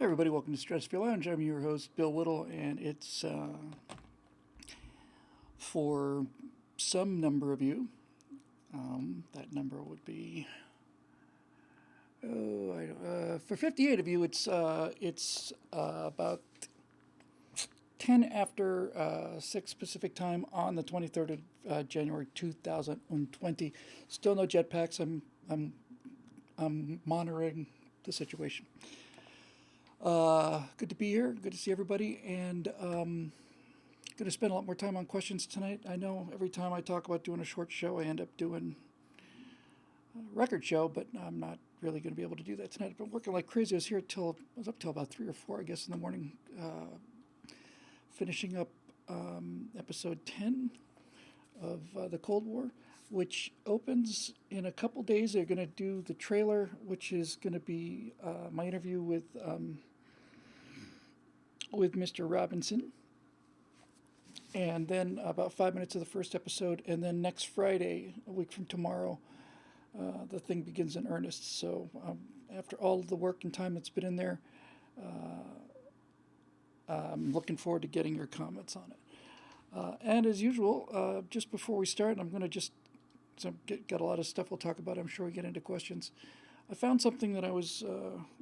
Hey everybody, welcome to Stratosphere Lounge. I'm your host, Bill Whittle, and it's for some number of you, that number would be, for 58 of you, it's about 10 after 6 Pacific time on the 23rd of January 2020. Still no jetpacks. I'm monitoring the situation. Good to be here. Good to see everybody, and going to spend a lot more time on questions tonight. I know every time I talk about doing a short show, I end up doing a record show, but I'm not really going to be able to do that tonight. I've been working like crazy. I was up till about 3 or 4, I guess, in the morning, finishing up episode 10 of the Cold War, which opens in a couple days. They're going to do the trailer, which is going to be my interview with Mr. Robinson, and then about 5 minutes of the first episode, and then next Friday, a week from tomorrow, the thing begins in earnest. So after all of the work and time that's been in there, I'm looking forward to getting your comments on it. And as usual, just before we start, I'm going to just got a lot of stuff we'll talk about. I'm sure we get into questions. I found something that I was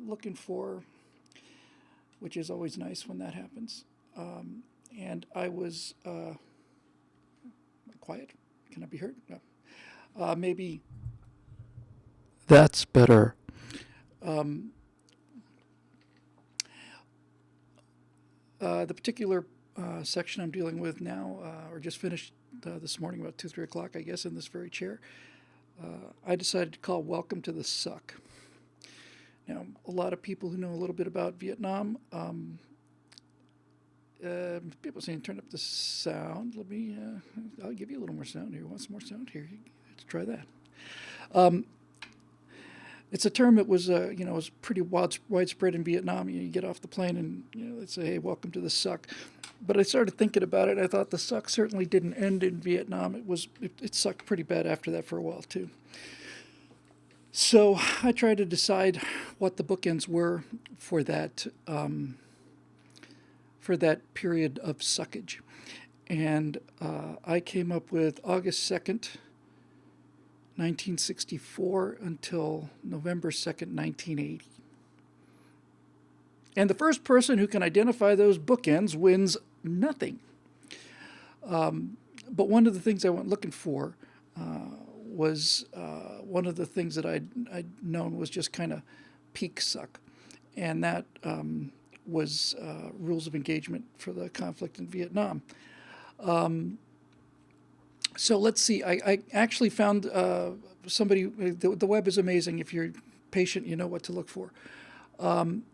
looking for, which is always nice when that happens. And I was quiet. Can I be heard? No. Maybe that's better. The particular section I'm dealing with now, or just finished this morning about 2, 3 o'clock, I guess, in this very chair, I decided to call Welcome to the Suck. Now, a lot of people who know a little bit about Vietnam, people saying turn up the sound. I'll give you a little more sound here. Want some more sound here? Let's try that. It's a term that was, was pretty widespread in Vietnam. You get off the plane and they say, "Hey, welcome to the suck." But I started thinking about it. I thought the suck certainly didn't end in Vietnam. It sucked pretty bad after that for a while too. So I tried to decide what the bookends were for that period of suckage, and I came up with August 2nd, 1964 until November 2nd, 1980. And the first person who can identify those bookends wins nothing. But one of the things I went looking for was one of the things that I'd known was just kind of peak suck. And that was rules of engagement for the conflict in Vietnam. So let's see. I actually found somebody. The web is amazing. If you're patient, you know what to look for. And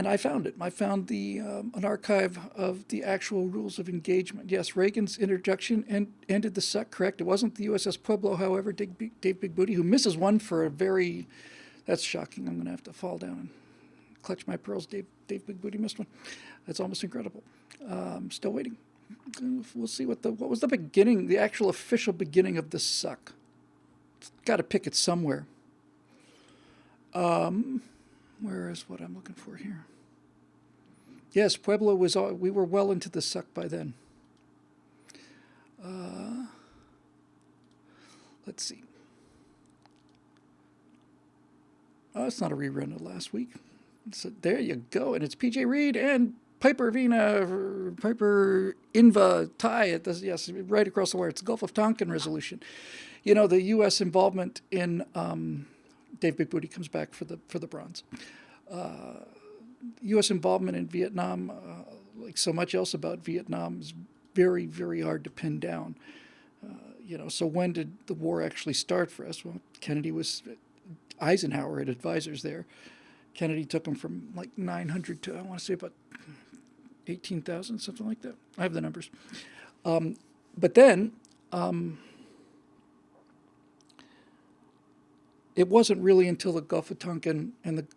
I found it. I found an archive of the actual rules of engagement. Yes, Reagan's introduction ended the suck. Correct. It wasn't the USS Pueblo, however. Dave Big Booty, who misses one for a very. That's shocking. I'm going to have to fall down and clutch my pearls. Dave Big Booty missed one. That's almost incredible. Still waiting. We'll see what was the beginning, the actual official beginning of the suck. Got to pick it somewhere. Where is what I'm looking for here? Yes, Pueblo was. We were well into the suck by then. Let's see. Oh, it's not a rerun of last week. So there you go, and it's PJ Reed and Piper Inva tie at this. Yes, right across the wire. It's the Gulf of Tonkin resolution. The U.S. involvement in Dave Big Booty comes back for the bronze. U.S. involvement in Vietnam, like so much else about Vietnam, is very, very hard to pin down. So when did the war actually start for us? Well, Eisenhower had advisors there. Kennedy took them from like 900 to, I want to say, about 18,000, something like that. I have the numbers. But then it wasn't really until the Gulf of Tonkin and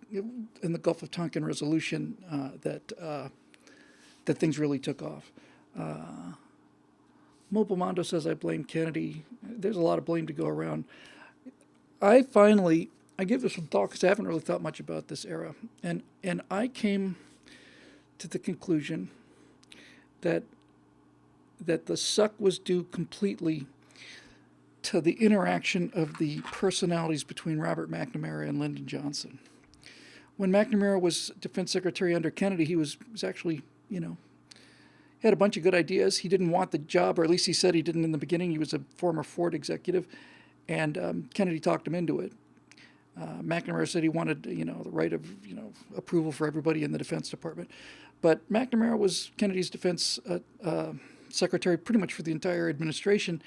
the Gulf of Tonkin resolution that things really took off. Mobile Mondo says I blame Kennedy. There's a lot of blame to go around. I give this some thought because I haven't really thought much about this era, and I came to the conclusion that the suck was due completely to the interaction of the personalities between Robert McNamara and Lyndon Johnson. When McNamara was Defense Secretary under Kennedy, he was actually, he had a bunch of good ideas. He didn't want the job, or at least he said he didn't in the beginning. He was a former Ford executive, and Kennedy talked him into it. McNamara said he wanted, the right of, approval for everybody in the Defense Department. But McNamara was Kennedy's defense secretary pretty much for the entire administration,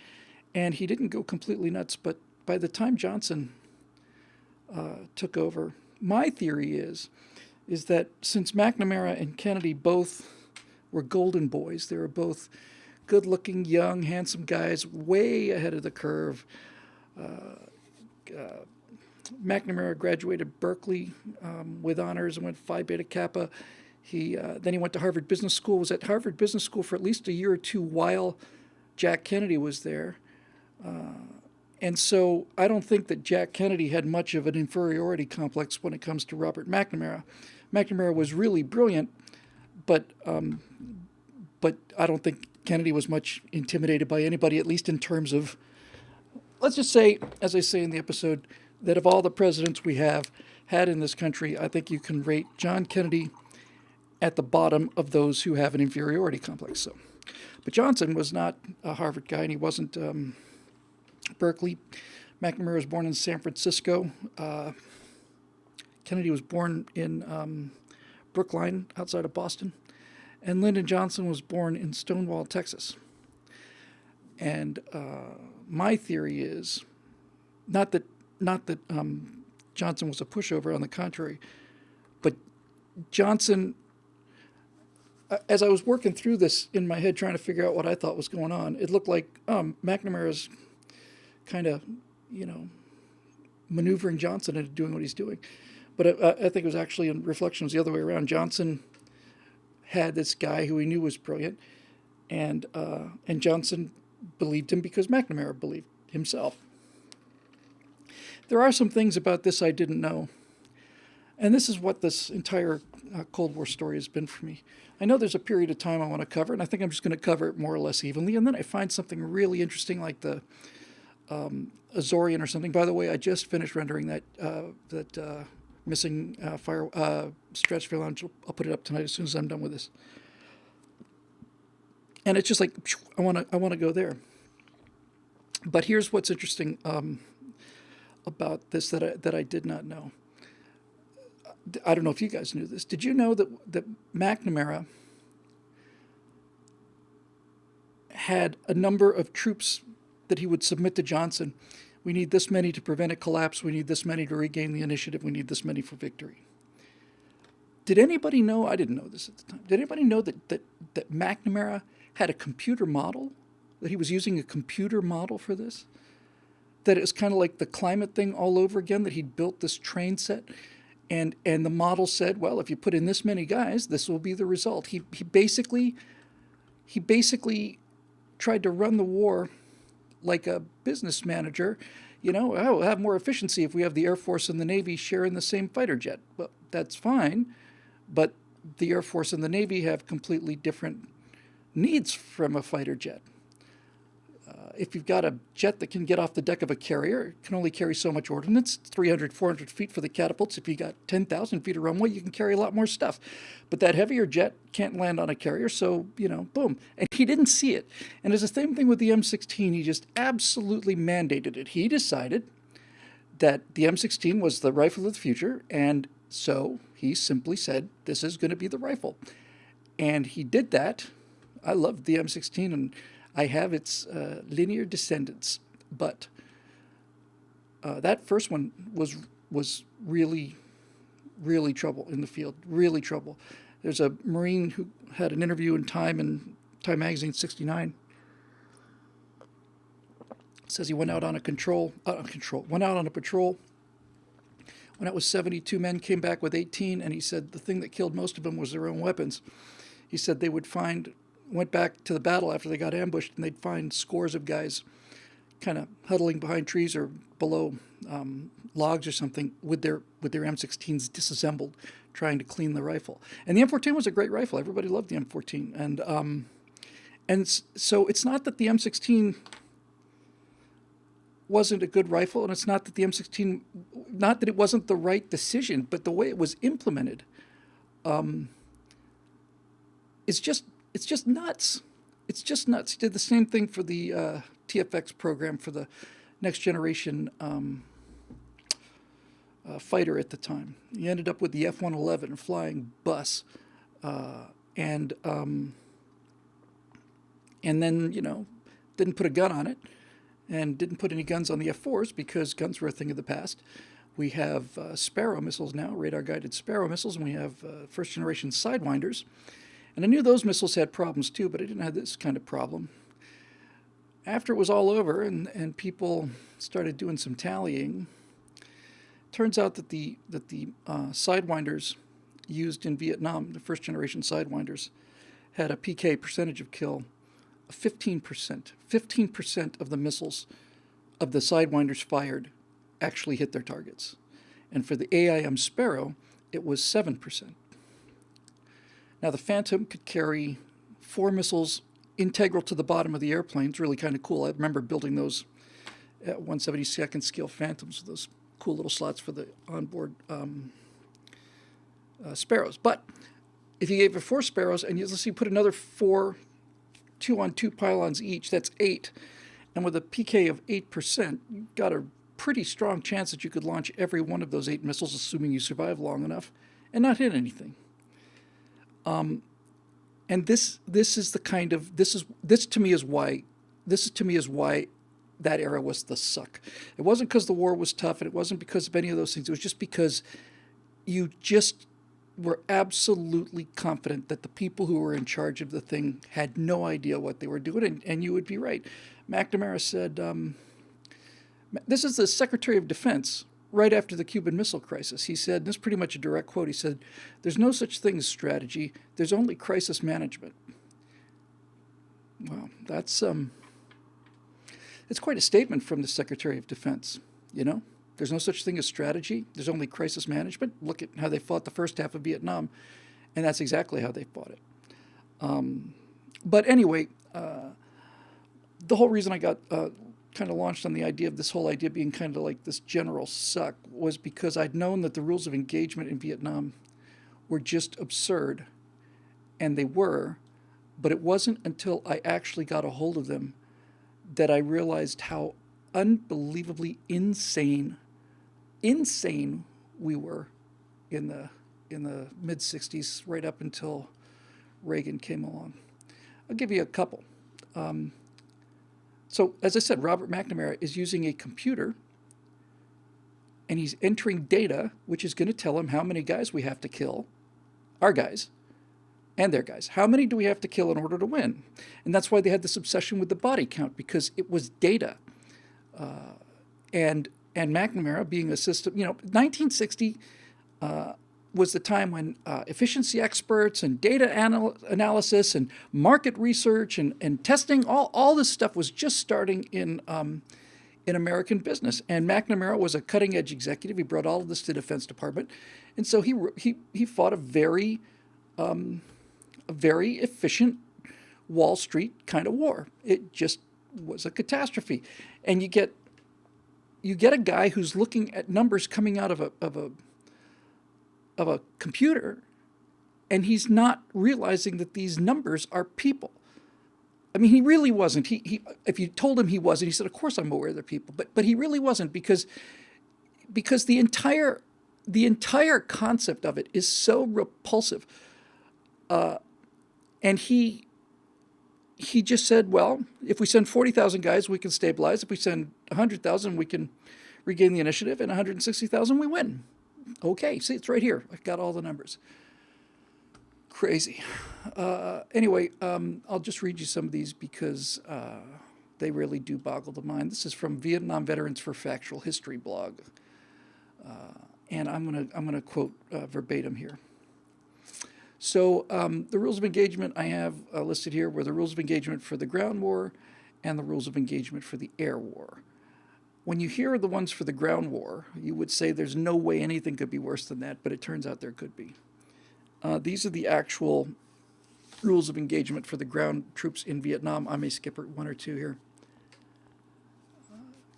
and he didn't go completely nuts. But by the time Johnson took over, my theory is that since McNamara and Kennedy both were golden boys, they were both good-looking, young, handsome guys, way ahead of the curve. McNamara graduated Berkeley with honors and went Phi Beta Kappa. Then he went to Harvard Business School, was at Harvard Business School for at least a year or two while Jack Kennedy was there. And so I don't think that Jack Kennedy had much of an inferiority complex when it comes to Robert McNamara. McNamara was really brilliant, but I don't think Kennedy was much intimidated by anybody, at least in terms of, let's just say, as I say in the episode, that of all the presidents we have had in this country, I think you can rate John Kennedy at the bottom of those who have an inferiority complex. So, but Johnson was not a Harvard guy, and he wasn't Berkeley. McNamara was born in San Francisco. Kennedy was born in Brookline, outside of Boston. And Lyndon Johnson was born in Stonewall, Texas. And my theory is not that Johnson was a pushover, on the contrary, but Johnson, as I was working through this in my head trying to figure out what I thought was going on, it looked like McNamara's kind of, maneuvering Johnson into doing what he's doing. But I think it was actually, in reflection, it was the other way around. Johnson had this guy who he knew was brilliant, and Johnson believed him because McNamara believed himself. There are some things about this I didn't know, and this is what this entire Cold War story has been for me. I know there's a period of time I want to cover, and I think I'm just going to cover it more or less evenly, and then I find something really interesting like the Azorian or something. By the way, I just finished rendering that missing Stratosphere Lounge. I'll put it up tonight as soon as I'm done with this. And it's just like, I want to go there. But here's what's interesting about this that I did not know. I don't know if you guys knew this. Did you know that McNamara had a number of troops that he would submit to Johnson? We need this many to prevent a collapse. We need this many to regain the initiative. We need this many for victory. Did anybody know? I didn't know this at the time. Did anybody know that McNamara had a computer model? That he was using a computer model for this? That it was kind of like the climate thing all over again, that he'd built this train set, and the model said, well, if you put in this many guys, this will be the result. He basically tried to run the war like a business manager. We'll have more efficiency if we have the Air Force and the Navy sharing the same fighter jet. Well, that's fine, but the Air Force and the Navy have completely different needs from a fighter jet. If you've got a jet that can get off the deck of a carrier, it can only carry so much ordnance, 300, 400 feet for the catapults. If you got 10,000 feet of runway, you can carry a lot more stuff. But that heavier jet can't land on a carrier, so, boom. And he didn't see it. And it's the same thing with the M16. He just absolutely mandated it. He decided that the M16 was the rifle of the future, and so he simply said, this is going to be the rifle. And he did that. I loved the M16, and I have its linear descendants, but that first one was really, really trouble in the field, really trouble. There's a Marine who had an interview in Time Magazine '69. Says he went out on a patrol. Went out with 72 men, came back with 18, and he said the thing that killed most of them was their own weapons. He said they went back to the battle after they got ambushed, and they'd find scores of guys kind of huddling behind trees or below logs or something with their M16s disassembled, trying to clean the rifle. And the M14 was a great rifle. Everybody loved the M14. And so it's not that the M16 wasn't a good rifle, and it's not that the M16, not that it wasn't the right decision, but the way it was implemented, it's just nuts. It's just nuts. He did the same thing for the TFX program for the next generation fighter at the time. He ended up with the F-111 flying bus, and then, didn't put a gun on it, and didn't put any guns on the F-4s because guns were a thing of the past. We have Sparrow missiles now, radar-guided Sparrow missiles, and we have first-generation Sidewinders. And I knew those missiles had problems too, but I didn't have this kind of problem. After it was all over and people started doing some tallying, turns out that the Sidewinders used in Vietnam, the first-generation Sidewinders, had a PK percentage of kill of 15%. 15% of the missiles of the Sidewinders fired actually hit their targets. And for the AIM Sparrow, it was 7%. Now, the Phantom could carry 4 missiles integral to the bottom of the airplane. It's really kind of cool. I remember building those at 1/72nd scale Phantoms, those cool little slots for the onboard Sparrows. But if you gave it 4 Sparrows and let's see, put another 4 2-on-2 pylons each, that's 8. And with a PK of 8%, you got a pretty strong chance that you could launch every one of those 8 missiles, assuming you survive long enough, and not hit anything. And this is the kind of this to me is why that era was the suck. It wasn't because the war was tough, and it wasn't because of any of those things. It was just because you just were absolutely confident that the people who were in charge of the thing had no idea what they were doing, and you would be right. McNamara said, this is the Secretary of Defense right after the Cuban Missile Crisis. He said, this is pretty much a direct quote, he said, "There's no such thing as strategy, there's only crisis management." Well, that's it's quite a statement from the Secretary of Defense, There's no such thing as strategy. There's only crisis management. Look at how they fought the first half of Vietnam, and that's exactly how they fought it. But anyway, the whole reason I got kind of launched on the idea of this whole idea being kind of like this general suck was because I'd known that the rules of engagement in Vietnam were just absurd, and they were, but it wasn't until I actually got a hold of them that I realized how unbelievably insane we were in the mid-60s, right up until Reagan came along. I'll give you a couple. So, as I said, Robert McNamara is using a computer, and he's entering data, which is going to tell him how many guys we have to kill, our guys, and their guys. How many do we have to kill in order to win? And that's why they had this obsession with the body count, because it was data. And McNamara, being a system, 1960 was the time when efficiency experts and data analysis and market research and testing, all this stuff was just starting in American business. And McNamara was a cutting-edge executive. He brought all of this to the Defense Department. And so he fought a very efficient Wall Street kind of war. It just was a catastrophe. And you get a guy who's looking at numbers coming out of a computer, and he's not realizing that these numbers are people. I mean, he really wasn't. He if you told him he wasn't, he said, "Of course I'm aware they're people," but he really wasn't, because the entire concept of it is so repulsive. And he just said, well, if we send 40,000 guys, we can stabilize. If we send 100,000, we can regain the initiative, and 160,000, we win. Okay, see, it's right here. I've got all the numbers. Crazy. Anyway, I'll just read you some of these because they really do boggle the mind. This is from Vietnam Veterans for Factual History blog, and I'm gonna quote verbatim here. So the rules of engagement I have listed here were the rules of engagement for the ground war and the rules of engagement for the air war. When you hear the ones for the ground war, you would say there's no way anything could be worse than that, but it turns out there could be. These are the actual rules of engagement for the ground troops in Vietnam. I may skip one or two here.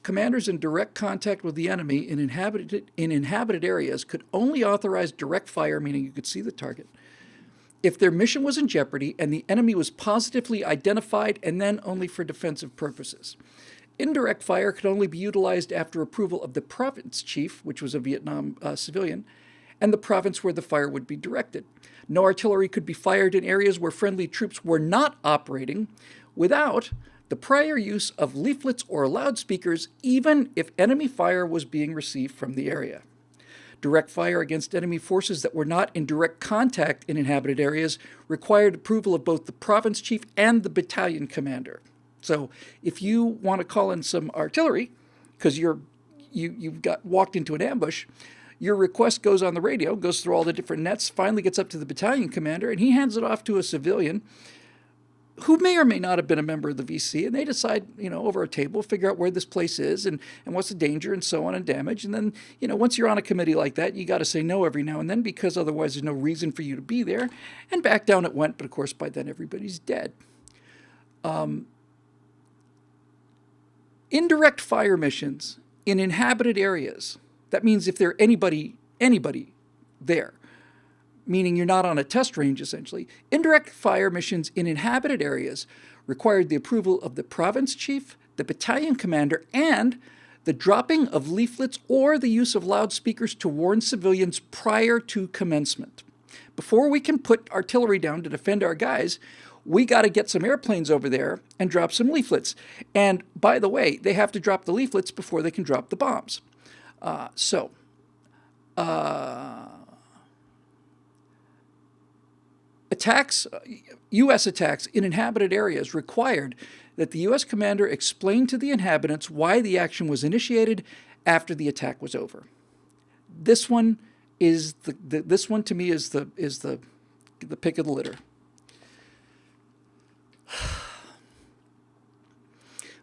Commanders in direct contact with the enemy in inhabited areas could only authorize direct fire, meaning you could see the target, if their mission was in jeopardy and the enemy was positively identified, and then only for defensive purposes. Indirect fire could only be utilized after approval of the province chief, which was a Vietnam civilian, and the province where the fire would be directed. No artillery could be fired in areas where friendly troops were not operating without the prior use of leaflets or loudspeakers, even if enemy fire was being received from the area. Direct fire against enemy forces that were not in direct contact in inhabited areas required approval of both the province chief and the battalion commander. So if you want to call in some artillery because you've got walked into an ambush, your request goes on the radio, goes through all the different nets, finally gets up to the battalion commander, and he hands it off to a civilian who may or may not have been a member of the VC, and they decide, over a table, figure out where this place is and what's the danger and so on and damage. And then, once you're on a committee like that, you got to say no every now and then because otherwise there's no reason for you to be there. And back down it went, but of course by then everybody's dead. Indirect fire missions in inhabited areas. That means if there anybody there, meaning you're not on a test range, essentially. Indirect fire missions in inhabited areas required the approval of the province chief, the battalion commander, and the dropping of leaflets or the use of loudspeakers to warn civilians prior to commencement. Before we can put artillery down to defend our guys, we got to get some airplanes over there and drop some leaflets. And by the way, they have to drop the leaflets before they can drop the bombs. U.S. attacks in inhabited areas required that the U.S. commander explain to the inhabitants why the action was initiated after the attack was over. This one is this one to me is the pick of the litter.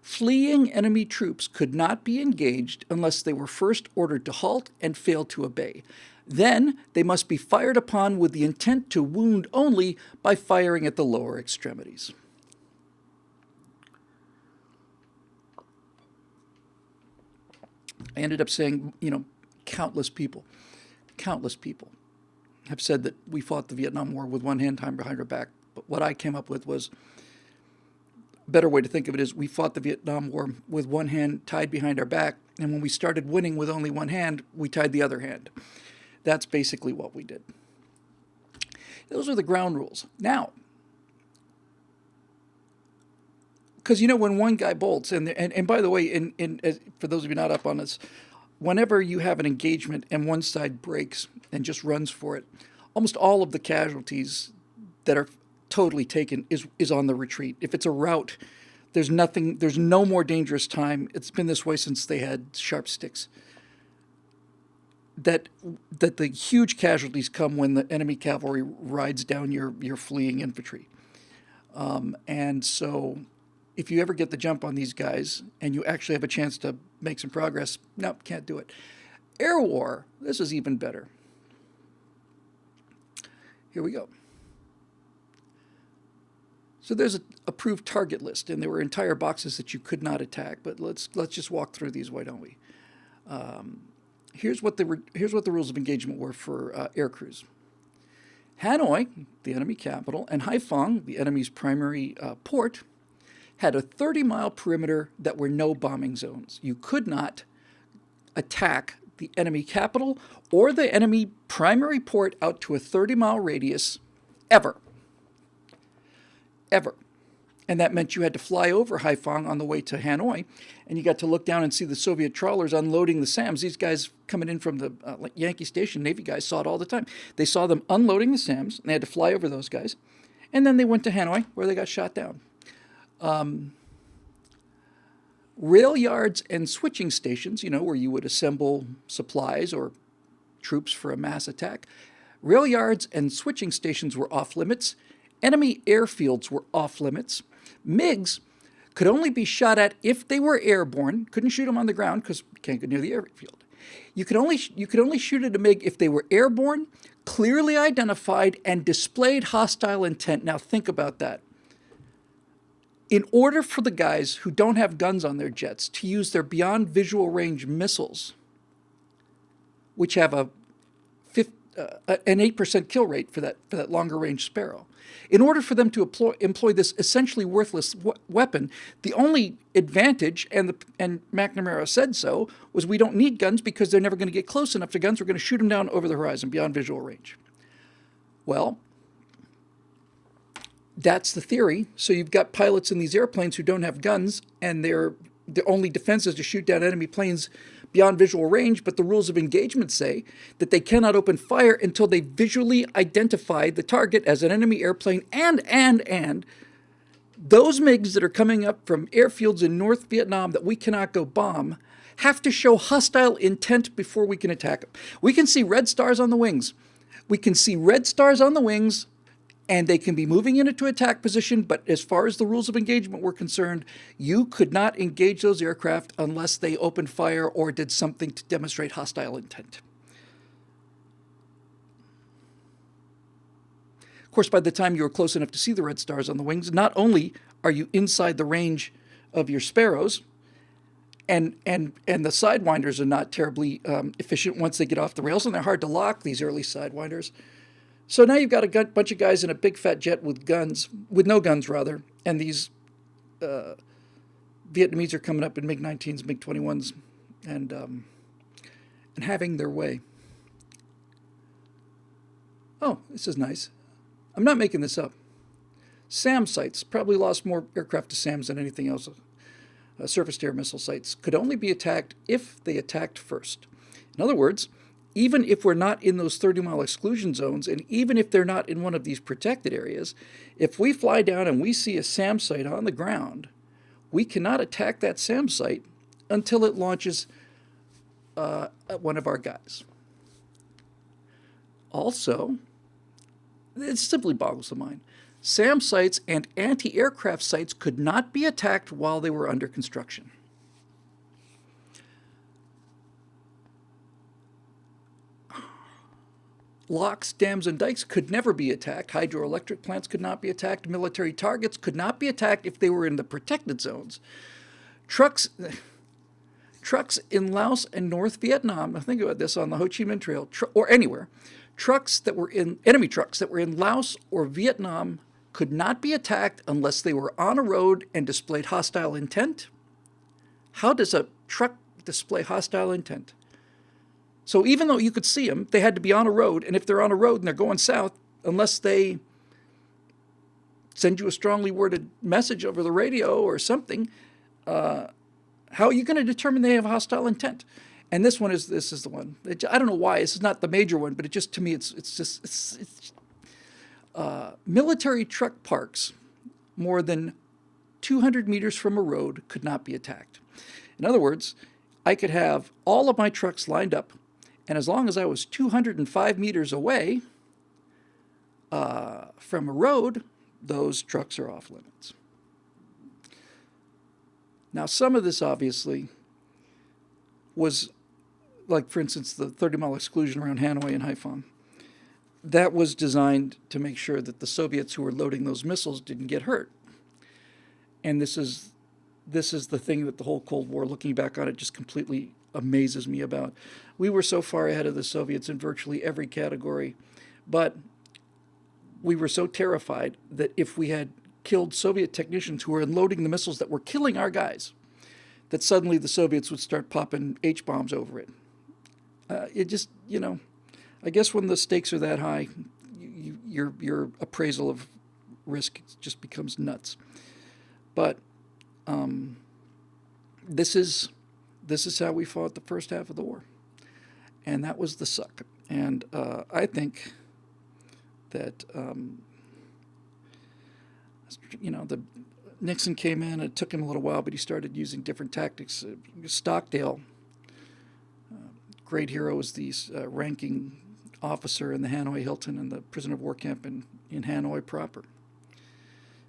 Fleeing enemy troops could not be engaged unless they were first ordered to halt and failed to obey. Then they must be fired upon with the intent to wound only by firing at the lower extremities. I ended up saying, countless people have said that we fought the Vietnam War with one hand tied behind our back. But what I came up with was a better way to think of it is we fought the Vietnam War with one hand tied behind our back, and when we started winning with only one hand, we tied the other hand. That's basically what we did. Those are the ground rules. Now, because when one guy bolts, and by the way, for those of you not up on this, whenever you have an engagement and one side breaks and just runs for it, almost all of the casualties that are totally taken is on the retreat. If it's a rout, there's no more dangerous time. It's been this way since they had sharp sticks. That the huge casualties come when the enemy cavalry rides down your fleeing infantry. And so if you ever get the jump on these guys and you actually have a chance to make some progress, nope, can't do it. Air war, this is even better. Here we go. So there's an approved target list, and there were entire boxes that you could not attack. But let's just walk through these, why don't we? Here's what the rules of engagement were for air crews. Hanoi, the enemy capital, and Haiphong, the enemy's primary port, had a 30-mile perimeter that were no bombing zones. You could not attack the enemy capital or the enemy primary port out to a 30-mile radius ever. Ever. And that meant you had to fly over Haiphong on the way to Hanoi, and you got to look down and see the Soviet trawlers unloading the SAMs. These guys coming in from the Yankee Station, Navy guys saw it all the time. They saw them unloading the SAMs, and they had to fly over those guys. And then they went to Hanoi, where they got shot down. Rail yards and switching stations, where you would assemble supplies or troops for a mass attack. Rail yards and switching stations were off limits. Enemy airfields were off limits. MiGs could only be shot at if they were airborne. Couldn't shoot them on the ground because you can't go near the airfield. You could only shoot at a MiG if they were airborne, clearly identified, and displayed hostile intent. Now think about that. In order for the guys who don't have guns on their jets to use their beyond visual range missiles, which have an 8% kill rate for that longer range Sparrow, in order for them to employ this essentially worthless weapon, the only advantage, and McNamara said so, was we don't need guns because they're never going to get close enough to guns. We're going to shoot them down over the horizon beyond visual range. Well, that's the theory. So you've got pilots in these airplanes who don't have guns, and their only defense is to shoot down enemy planes beyond visual range, but the rules of engagement say that they cannot open fire until they visually identify the target as an enemy airplane, and those MiGs that are coming up from airfields in North Vietnam that we cannot go bomb have to show hostile intent before we can attack them. We can see red stars on the wings. And they can be moving into attack position, but as far as the rules of engagement were concerned, you could not engage those aircraft unless they opened fire or did something to demonstrate hostile intent. Of course, by the time you were close enough to see the red stars on the wings, not only are you inside the range of your Sparrows, and the Sidewinders are not terribly efficient once they get off the rails, and they're hard to lock, these early Sidewinders. So now you've got a bunch of guys in a big fat jet with no guns rather, and these Vietnamese are coming up in MiG-19s, MiG-21s, and having their way. Oh, this is nice. I'm not making this up. SAM sites, probably lost more aircraft to SAMs than anything else. Surface-to-air missile sites could only be attacked if they attacked first. In other words, even if we're not in those 30-mile exclusion zones, and even if they're not in one of these protected areas, if we fly down and we see a SAM site on the ground, we cannot attack that SAM site until it launches one of our guys. Also, it simply boggles the mind. SAM sites and anti-aircraft sites could not be attacked while they were under construction. Locks, dams, and dikes could never be attacked. Hydroelectric plants could not be attacked. Military targets could not be attacked if they were in the protected zones. Trucks in Laos and North Vietnam, now think about this, on the Ho Chi Minh Trail, or anywhere, enemy trucks that were in Laos or Vietnam could not be attacked unless they were on a road and displayed hostile intent. How does a truck display hostile intent? So even though you could see them, they had to be on a road, and if they're on a road and they're going south, unless they send you a strongly worded message over the radio or something, how are you going to determine they have hostile intent? And this is the one. I don't know why. This is not the major one, but it just, to me, it's military truck parks more than 200 meters from a road could not be attacked. In other words, I could have all of my trucks lined up, and as long as I was 205 meters away from a road, those trucks are off limits. Now, some of this obviously was, like, for instance, the 30-mile exclusion around Hanoi and Haiphong. That was designed to make sure that the Soviets who were loading those missiles didn't get hurt. And this is the thing that the whole Cold War, looking back on it, just completely amazes me about. We were so far ahead of the Soviets in virtually every category, but we were so terrified that if we had killed Soviet technicians who were unloading the missiles that were killing our guys, that suddenly the Soviets would start popping H-bombs over it. It just, I guess when the stakes are that high, your appraisal of risk just becomes nuts. But this is how we fought the first half of the war, and that was the suck. And I think that the Nixon came in. It took him a little while, but he started using different tactics. Stockdale, great hero, was the ranking officer in the Hanoi Hilton and the prisoner of war camp in Hanoi proper.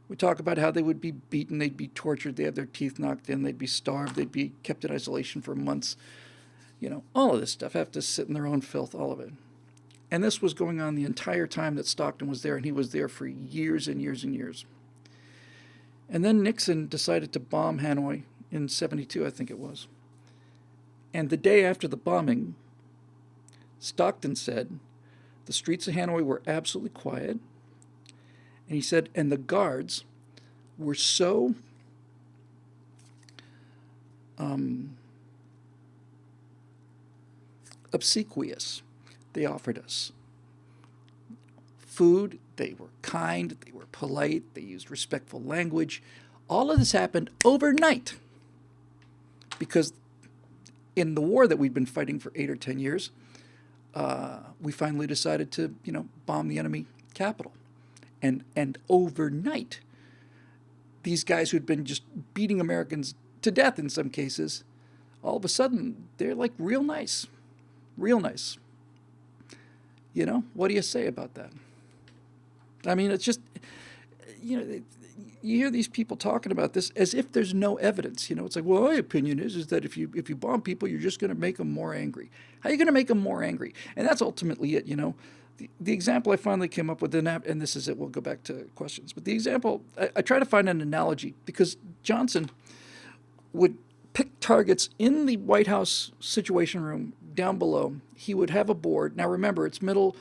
We talk about how they would be beaten, they'd be tortured, they'd have their teeth knocked in, they'd be starved, they'd be kept in isolation for months. All of this stuff, have to sit in their own filth, all of it. And this was going on the entire time that Stockton was there, and he was there for years and years and years. And then Nixon decided to bomb Hanoi in 72, I think it was. And the day after the bombing, Stockton said the streets of Hanoi were absolutely quiet. And he said, and the guards were so obsequious. They offered us food, they were kind, they were polite, they used respectful language. All of this happened overnight because in the war that we'd been fighting for 8 or 10 years, we finally decided to, bomb the enemy capital. And overnight, these guys who'd been just beating Americans to death in some cases, all of a sudden, they're like real nice. Real nice. What do you say about that? I mean, it's just, you hear these people talking about this as if there's no evidence. It's like, well, my opinion is that if you bomb people, you're just going to make them more angry. How are you going to make them more angry? And that's ultimately it, The example I finally came up with, and this is it, we'll go back to questions. But the example, I try to find an analogy because Johnson would pick targets in the White House Situation Room down below. He would have a board. Now remember, it's middle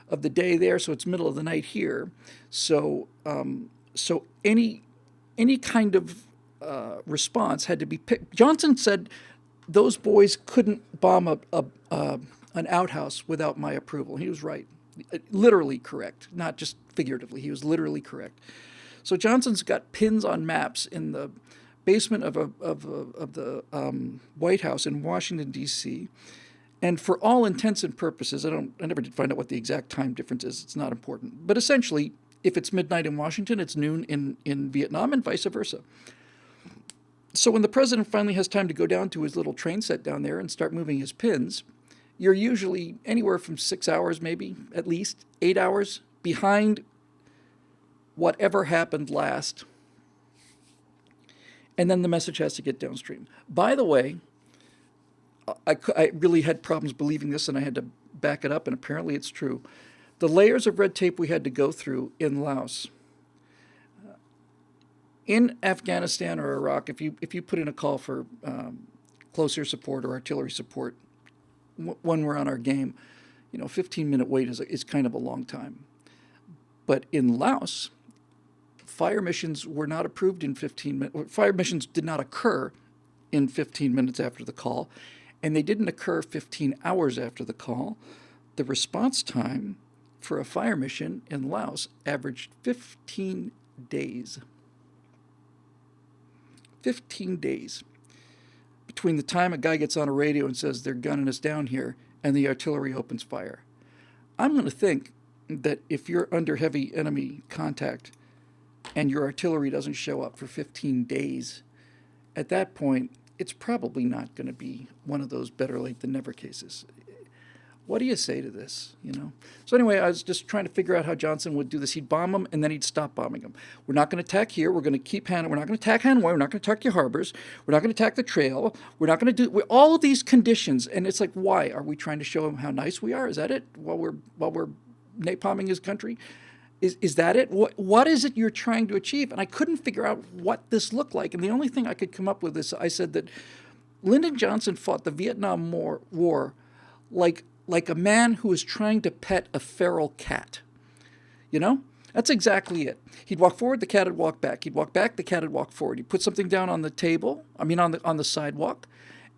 of the day there, so it's middle of the night here. So any kind of response had to be picked. Johnson said those boys couldn't bomb an outhouse without my approval. He was right. Literally correct, not just figuratively. He was literally correct. So Johnson's got pins on maps in the basement of the White House in Washington, D.C., and for all intents and purposes, I never did find out what the exact time difference is. It's not important. But essentially, if it's midnight in Washington, it's noon in Vietnam and vice versa. So when the president finally has time to go down to his little train set down there and start moving his pins, you're usually anywhere from 6 hours, maybe at least 8 hours behind whatever happened last. And then the message has to get downstream. By the way, I really had problems believing this, and I had to back it up, and apparently it's true. The layers of red tape we had to go through in Laos. In Afghanistan or Iraq, if you put in a call for close air support or artillery support, when we're on our game, 15-minute wait is kind of a long time. But in Laos, fire missions were not approved in 15 minutes. Fire missions did not occur in 15 minutes after the call, and they didn't occur 15 hours after the call. The response time for a fire mission in Laos averaged 15 days. 15 days. Between the time a guy gets on a radio and says they're gunning us down here and the artillery opens fire. I'm going to think that if you're under heavy enemy contact and your artillery doesn't show up for 15 days, at that point, it's probably not going to be one of those better late than never cases. What do you say to this, So anyway, I was just trying to figure out how Johnson would do this. He'd bomb them, and then he'd stop bombing them. We're not going to attack here. We're going to keep Hanoi. We're not going to attack Hanoi. We're not going to attack your harbors. We're not going to attack the trail. We're not going to do all of these conditions. And it's like, why? Are we trying to show him how nice we are? Is that it? While we're napalming his country? Is that it? What is it you're trying to achieve? And I couldn't figure out what this looked like. And the only thing I could come up with is I said that Lyndon Johnson fought the Vietnam War like a man who was trying to pet a feral cat. That's exactly it. He'd walk forward, the cat would walk back. He'd walk back, the cat would walk forward. He'd put something down on the table, on the sidewalk,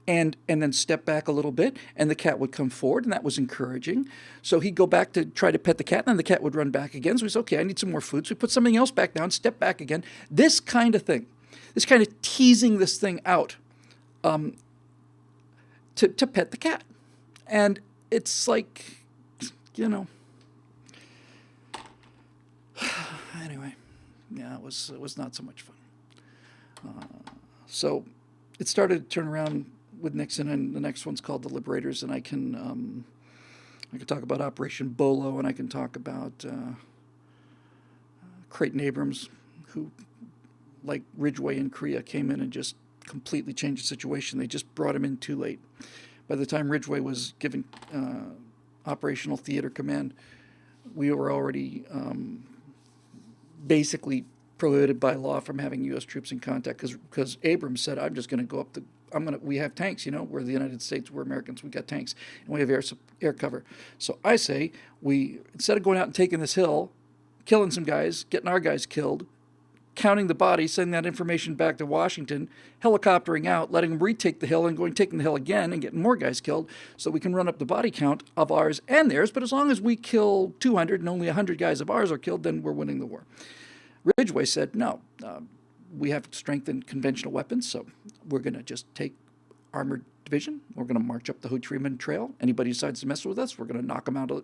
and then step back a little bit, and the cat would come forward, and that was encouraging. So he'd go back to try to pet the cat, and then the cat would run back again. So he said, okay, I need some more food. So he put something else back down, step back again. This kind of thing. This kind of teasing this thing out to pet the cat. And it's like, anyway, yeah, it was not so much fun. So it started to turn around with Nixon, and the next one's called The Liberators, and I can talk about Operation Bolo, and I can talk about Creighton Abrams, who, like Ridgway in Korea, came in and just completely changed the situation. They just brought him in too late. By the time Ridgway was given operational theater command, we were already basically prohibited by law from having U.S. troops in contact, because Abrams said, "I'm just going to go up the. We have tanks, we're the United States, we're Americans, we got tanks, and we have air cover. So I say we, instead of going out and taking this hill, killing some guys, getting our guys killed, counting the bodies, sending that information back to Washington, helicoptering out, letting them retake the hill, and taking the hill again and getting more guys killed, so we can run up the body count of ours and theirs. But as long as we kill 200 and only 100 guys of ours are killed, then we're winning the war." Ridgway said, "No, we have to strengthen conventional weapons, so we're going to just take armored division. We're going to march up the Ho Chi Minh Trail. Anybody who decides to mess with us, we're going to knock them out of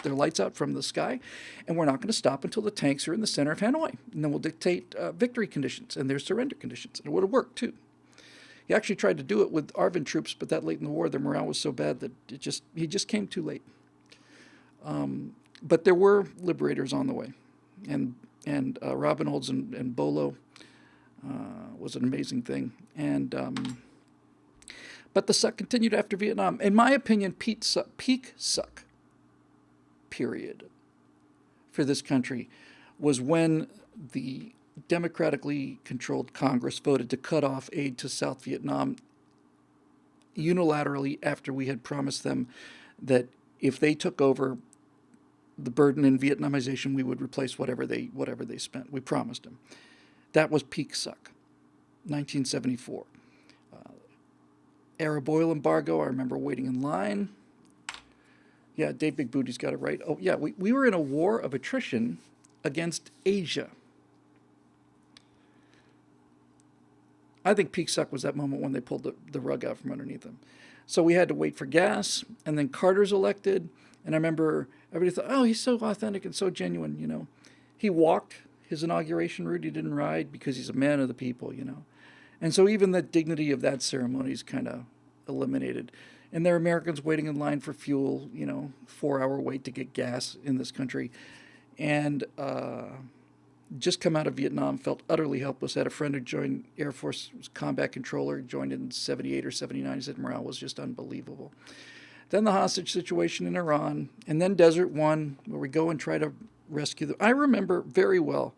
their lights out from the sky, and we're not going to stop until the tanks are in the center of Hanoi. And then we'll dictate victory conditions and their surrender conditions." And it would have worked, too. He actually tried to do it with Arvin troops, but that late in the war, their morale was so bad that he just came too late. But there were liberators on the way. And Robin Olds and Bolo was an amazing thing. But the suck continued after Vietnam. In my opinion, peak suck period for this country was when the democratically controlled Congress voted to cut off aid to South Vietnam unilaterally after we had promised them that if they took over the burden in Vietnamization, we would replace whatever they spent. We promised them. That was peak suck, 1974. Arab oil embargo, I remember waiting in line. Yeah, Dave Big Booty's got it right. Oh, yeah, we were in a war of attrition against Asia. I think peak suck was that moment when they pulled the rug out from underneath them. So we had to wait for gas, and then Carter's elected. And I remember everybody thought, "Oh, he's so authentic and so genuine, He walked his inauguration route. He didn't ride because he's a man of the people, And so even the dignity of that ceremony is kind of eliminated. And there are Americans waiting in line for fuel, 4-hour wait to get gas in this country. And just come out of Vietnam, felt utterly helpless. Had a friend who joined Air Force, was combat controller, joined in 78 or 79. He said morale was just unbelievable. Then the hostage situation in Iran, and then Desert One, where we go and try to rescue them. I remember very well.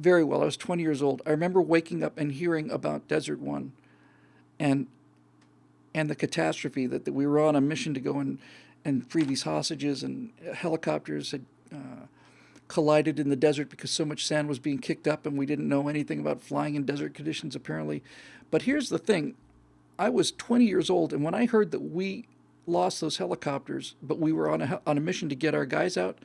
I was 20 years old. I remember waking up and hearing about Desert One and the catastrophe that we were on a mission to go and free these hostages, and helicopters had collided in the desert because so much sand was being kicked up, and we didn't know anything about flying in desert conditions, apparently. But here's the thing. I was 20 years old, and when I heard that we lost those helicopters, but we were on a mission to get our guys out,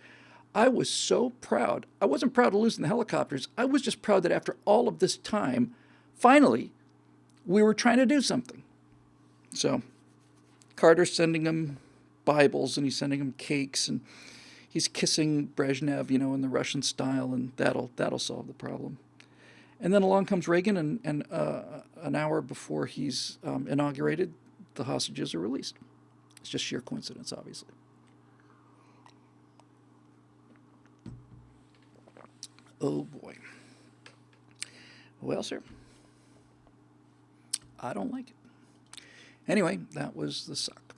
I was so proud. I wasn't proud of losing the helicopters. I was just proud that after all of this time, finally, we were trying to do something. So Carter's sending them Bibles, and he's sending them cakes, and he's kissing Brezhnev, in the Russian style, and that'll solve the problem. And then along comes Reagan, and an hour before he's inaugurated, the hostages are released. It's just sheer coincidence, obviously. Oh, boy. Well, sir, I don't like it. Anyway, that was the suck.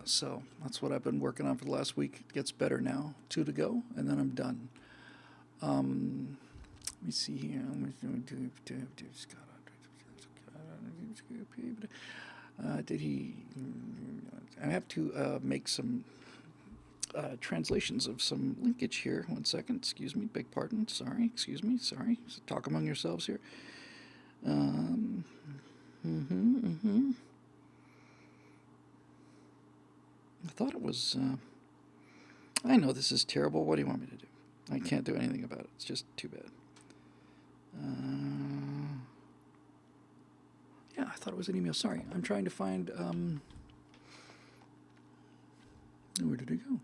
So that's what I've been working on for the last week. It gets better now. 2 to go, and then I'm done. Let me see here. I have to make some translations of some linkage here. 1 second. Excuse me. Beg pardon. Sorry. Excuse me. Sorry. Talk among yourselves here. I thought it was... I know this is terrible. What do you want me to do? I can't do anything about it. It's just too bad. Yeah, I thought it was an email. Sorry. I'm trying to find... where did it go?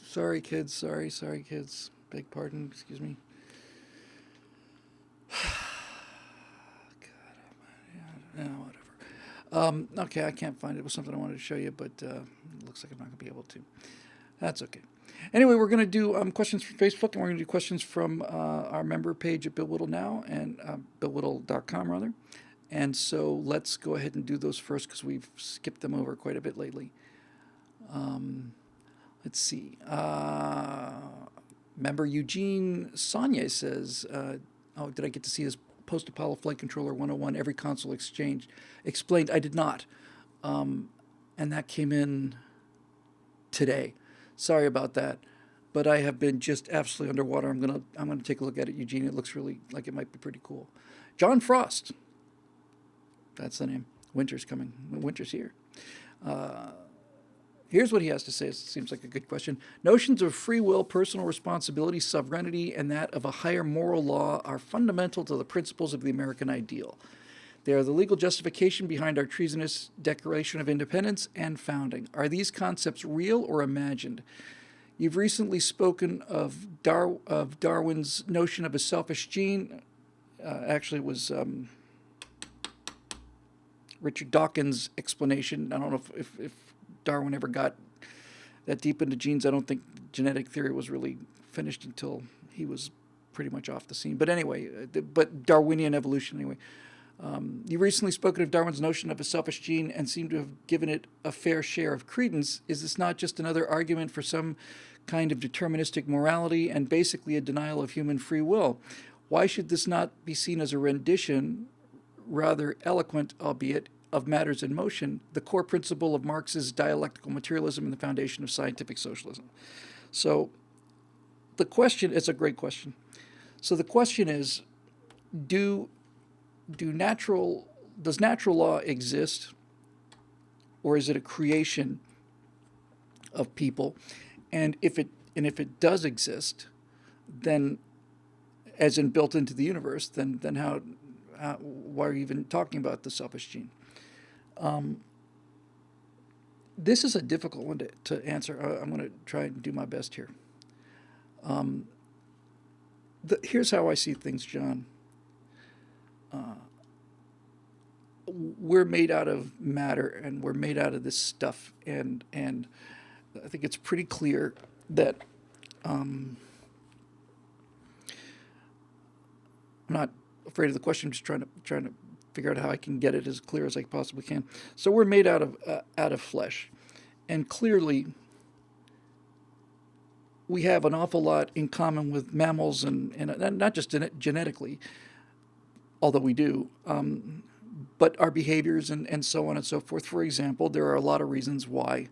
Sorry, kids. Sorry, kids. Beg pardon. Excuse me. God, yeah, whatever. Okay, I can't find it. It was something I wanted to show you, but it looks like I'm not going to be able to. That's okay. Anyway, we're going to do questions from Facebook, and we're going to do questions from our member page at Bill Whittle Now, and BillWhittle.com, rather. And so let's go ahead and do those first, because we've skipped them over quite a bit lately. Let's see. Member Eugene Sonia says, oh, did I get to see his Post-Apollo Flight Controller 101, every console exchange explained? I did not. And that came in today. Sorry about that. But I have been just absolutely underwater. I'm gonna take a look at it, Eugene. It looks really like it might be pretty cool. John Frost. That's the name. Winter's coming. Winter's here. Here's what he has to say. It seems like a good question. Notions of free will, personal responsibility, sovereignty, and that of a higher moral law are fundamental to the principles of the American ideal. They are the legal justification behind our treasonous Declaration of Independence and founding. Are these concepts real or imagined? You've recently spoken of Darwin's notion of a selfish gene. Actually, it was Richard Dawkins' explanation. I don't know if Darwin ever got that deep into genes. I don't think genetic theory was really finished until he was pretty much off the scene. But anyway, but Darwinian evolution anyway. You recently spoken of Darwin's notion of a selfish gene and seem to have given it a fair share of credence. Is this not just another argument for some kind of deterministic morality and basically a denial of human free will? Why should this not be seen as a rendition, rather eloquent, albeit, of matters in motion, the core principle of Marx's dialectical materialism and the foundation of scientific socialism? So the question, it's a great question. So the question is, does natural law exist, or is it a creation of people? And if it does exist, then, as in built into the universe, then how why are you even talking about the selfish gene? This is a difficult one to answer. I'm going to try and do my best here. Here's how I see things, John. We're made out of matter, and we're made out of this stuff, and I think it's pretty clear that I'm not afraid of the question. I'm just trying to figure out how I can get it as clear as I possibly can. So we're made out of flesh, and clearly we have an awful lot in common with mammals, and not just genetically, although we do, but our behaviors and so on and so forth. For example, there are a lot of reasons why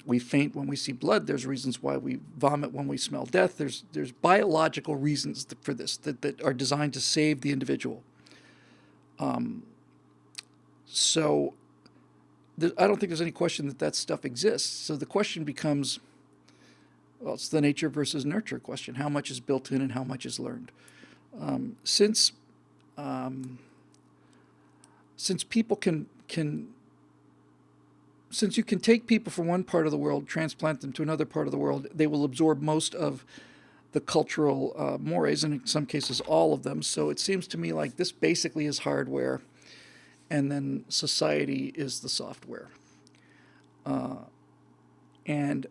we faint when we see blood. There's reasons why we vomit when we smell death. There's biological reasons for this that are designed to save the individual. So I don't think there's any question that stuff exists. So the question becomes, well, it's the nature versus nurture question. How much is built in and how much is learned? Since people since you can take people from one part of the world, transplant them to another part of the world, they will absorb most of the cultural mores, and in some cases all of them. So it seems to me like this basically is hardware, and then society is the software. And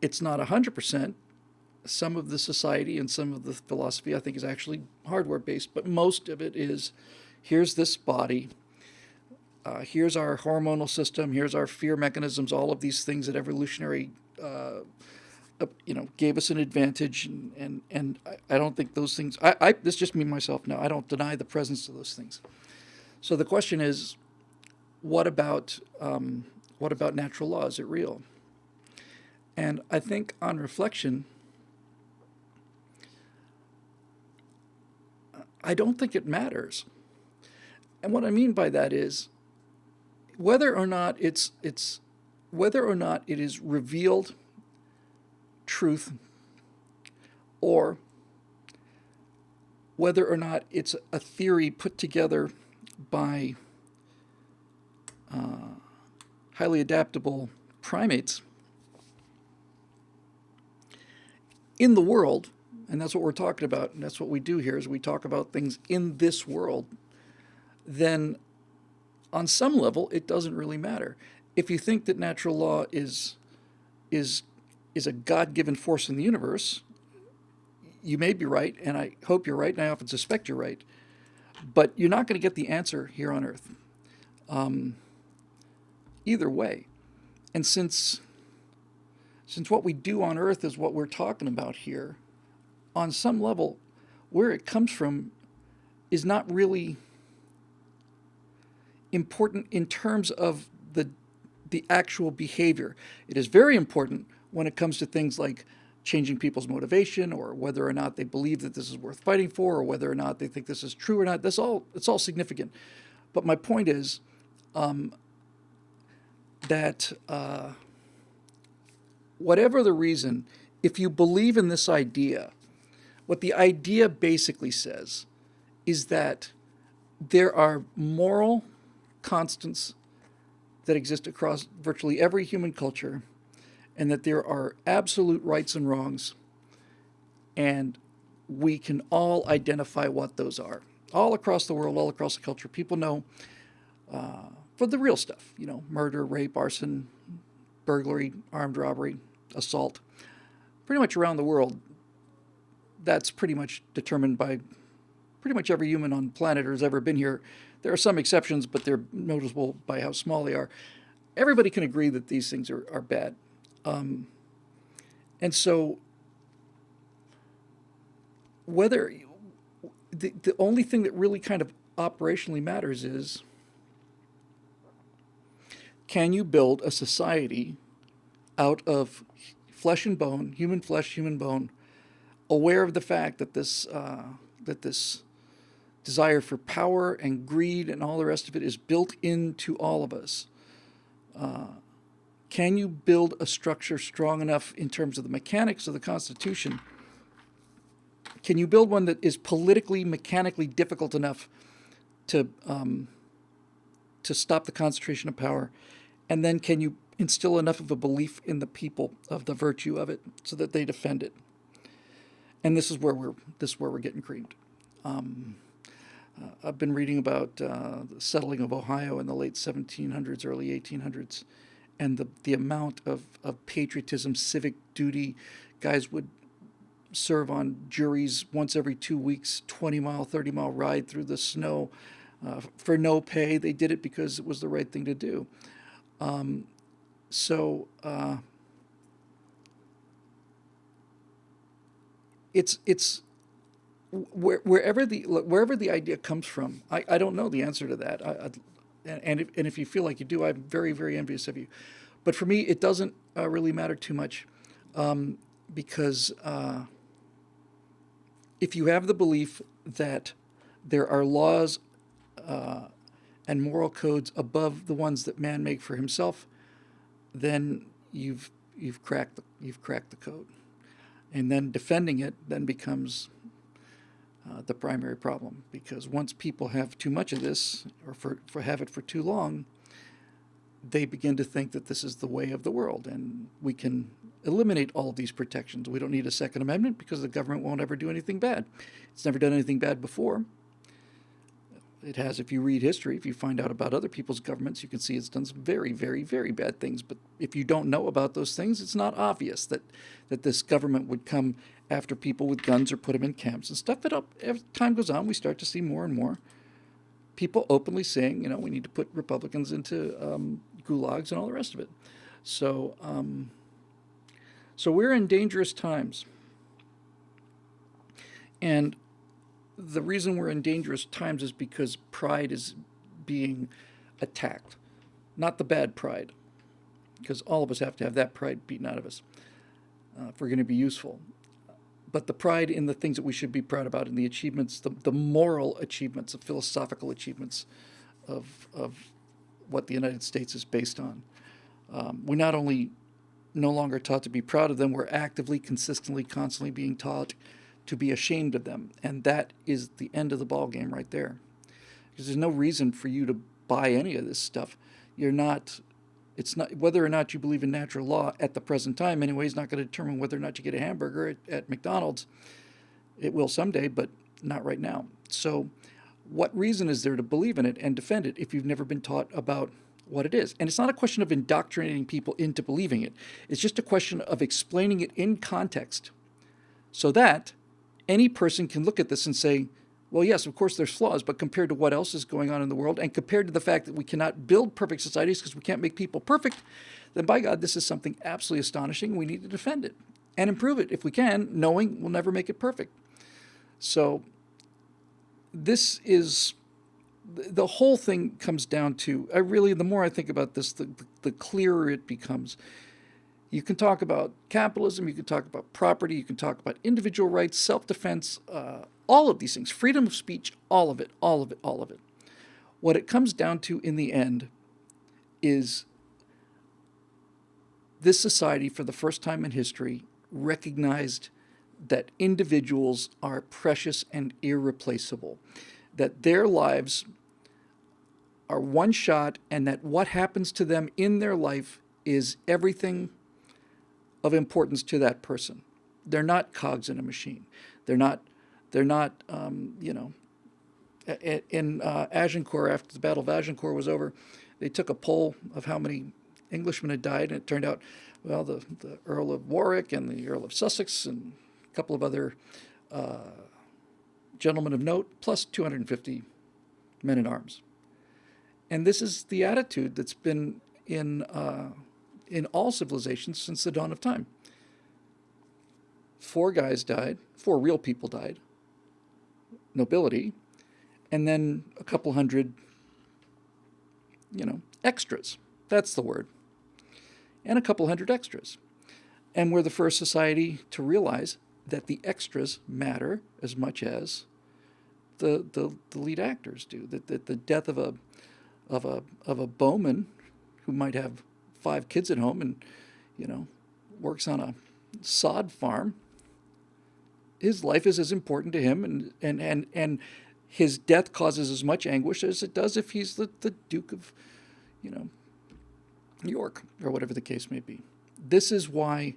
it's not 100%. Some of the society and some of the philosophy, I think, is actually hardware-based, but most of it is, here's this body, here's our hormonal system, here's our fear mechanisms, all of these things that evolutionary, gave us an advantage, and I don't think those things, this is just me, myself now, I don't deny the presence of those things. So the question is, what about natural law? Is it real? And I think on reflection, I don't think it matters. And what I mean by that is whether or not it is revealed truth, or whether or not it's a theory put together by highly adaptable primates in the world, and that's what we're talking about, and that's what we do here, is we talk about things in this world, then on some level, it doesn't really matter. If you think that natural law is is a God-given force in the universe, you may be right, and I hope you're right, and I often suspect you're right. But you're not going to get the answer here on Earth, either way. And since what we do on Earth is what we're talking about here, on some level, where it comes from is not really important in terms of the actual behavior. It is very important when it comes to things like changing people's motivation, or whether or not they believe that this is worth fighting for, or whether or not they think this is true or not. It's all significant. But my point is that whatever the reason, if you believe in this idea, what the idea basically says is that there are moral constants that exist across virtually every human culture, and that there are absolute rights and wrongs, and we can all identify what those are. All across the world, all across the culture, people know for the real stuff, murder, rape, arson, burglary, armed robbery, assault. Pretty much around the world, that's pretty much determined by pretty much every human on the planet who has ever been here. There are some exceptions, but they're noticeable by how small they are. Everybody can agree that these things are bad. And so whether the only thing that really kind of operationally matters is, can you build a society out of flesh and bone, human flesh, human bone, aware of the fact that this desire for power and greed and all the rest of it is built into all of us? Can you build a structure strong enough in terms of the mechanics of the Constitution? Can you build one that is politically, mechanically difficult enough to stop the concentration of power? And then can you instill enough of a belief in the people of the virtue of it so that they defend it? And this is where we're getting creamed. I've been reading about the settling of Ohio in the late 1700s, early 1800s, and the amount of patriotism, civic duty. Guys would serve on juries once every 2 weeks, 20-mile, 30-mile ride through the snow for no pay. They did it because it was the right thing to do. It's wherever the idea comes from. I don't know the answer to that. And if you feel like you do, I'm very, very envious of you. But for me, it doesn't really matter too much, because if you have the belief that there are laws and moral codes above the ones that man makes for himself, then you've cracked the code, and then defending it then becomes the primary problem, because once people have too much of this, or for have it for too long, they begin to think that this is the way of the world, and we can eliminate all of these protections. We don't need a Second Amendment because the government won't ever do anything bad. It's never done anything bad before. It has, if you read history, if you find out about other people's governments, you can see it's done some very, very, very bad things. But if you don't know about those things, it's not obvious that this government would come after people with guns or put them in camps and stuff. But as time goes on, we start to see more and more people openly saying, we need to put Republicans into gulags and all the rest of it. So we're in dangerous times. And the reason we're in dangerous times is because pride is being attacked. Not the bad pride, because all of us have to have that pride beaten out of us if we're going to be useful. But the pride in the things that we should be proud about, in the achievements, the moral achievements, the philosophical achievements of what the United States is based on. We're not only no longer taught to be proud of them, we're actively, consistently, constantly being taught to be ashamed of them. And that is the end of the ball game right there. Because there's no reason for you to buy any of this stuff. It's not, whether or not you believe in natural law at the present time anyway, is not going to determine whether or not you get a hamburger at McDonald's. It will someday, but not right now. So What reason is there to believe in it and defend it if you've never been taught about what it is? And it's not a question of indoctrinating people into believing it. It's just a question of explaining it in context so that any person can look at this and say, well, yes, of course there's flaws, but compared to what else is going on in the world and compared to the fact that we cannot build perfect societies because we can't make people perfect, then by God, this is something absolutely astonishing. We need to defend it and improve it if we can, knowing we'll never make it perfect. So this is, the whole thing comes down to, the more I think about this, the clearer it becomes. You can talk about capitalism, you can talk about property, you can talk about individual rights, self-defense, all of these things, freedom of speech, all of it. What it comes down to in the end is this society, for the first time in history, recognized that individuals are precious and irreplaceable, that their lives are one shot, and that what happens to them in their life is everything of importance to that person. They're not cogs in a machine. They're not. In Agincourt, after the Battle of Agincourt was over, they took a poll of how many Englishmen had died, and it turned out, well, the Earl of Warwick and the Earl of Sussex and a couple of other gentlemen of note, plus 250 men at arms. And this is the attitude that's been in all civilizations since the dawn of time. 4 guys died, 4 real people died, nobility, and then a couple hundred, extras. That's the word. And a couple hundred extras. And we're the first society to realize that the extras matter as much as the lead actors do. That the death of a bowman who might have 5 kids at home and works on a sod farm, his life is as important to him, and his death causes as much anguish as it does if he's the Duke of York, or whatever the case may be. This is why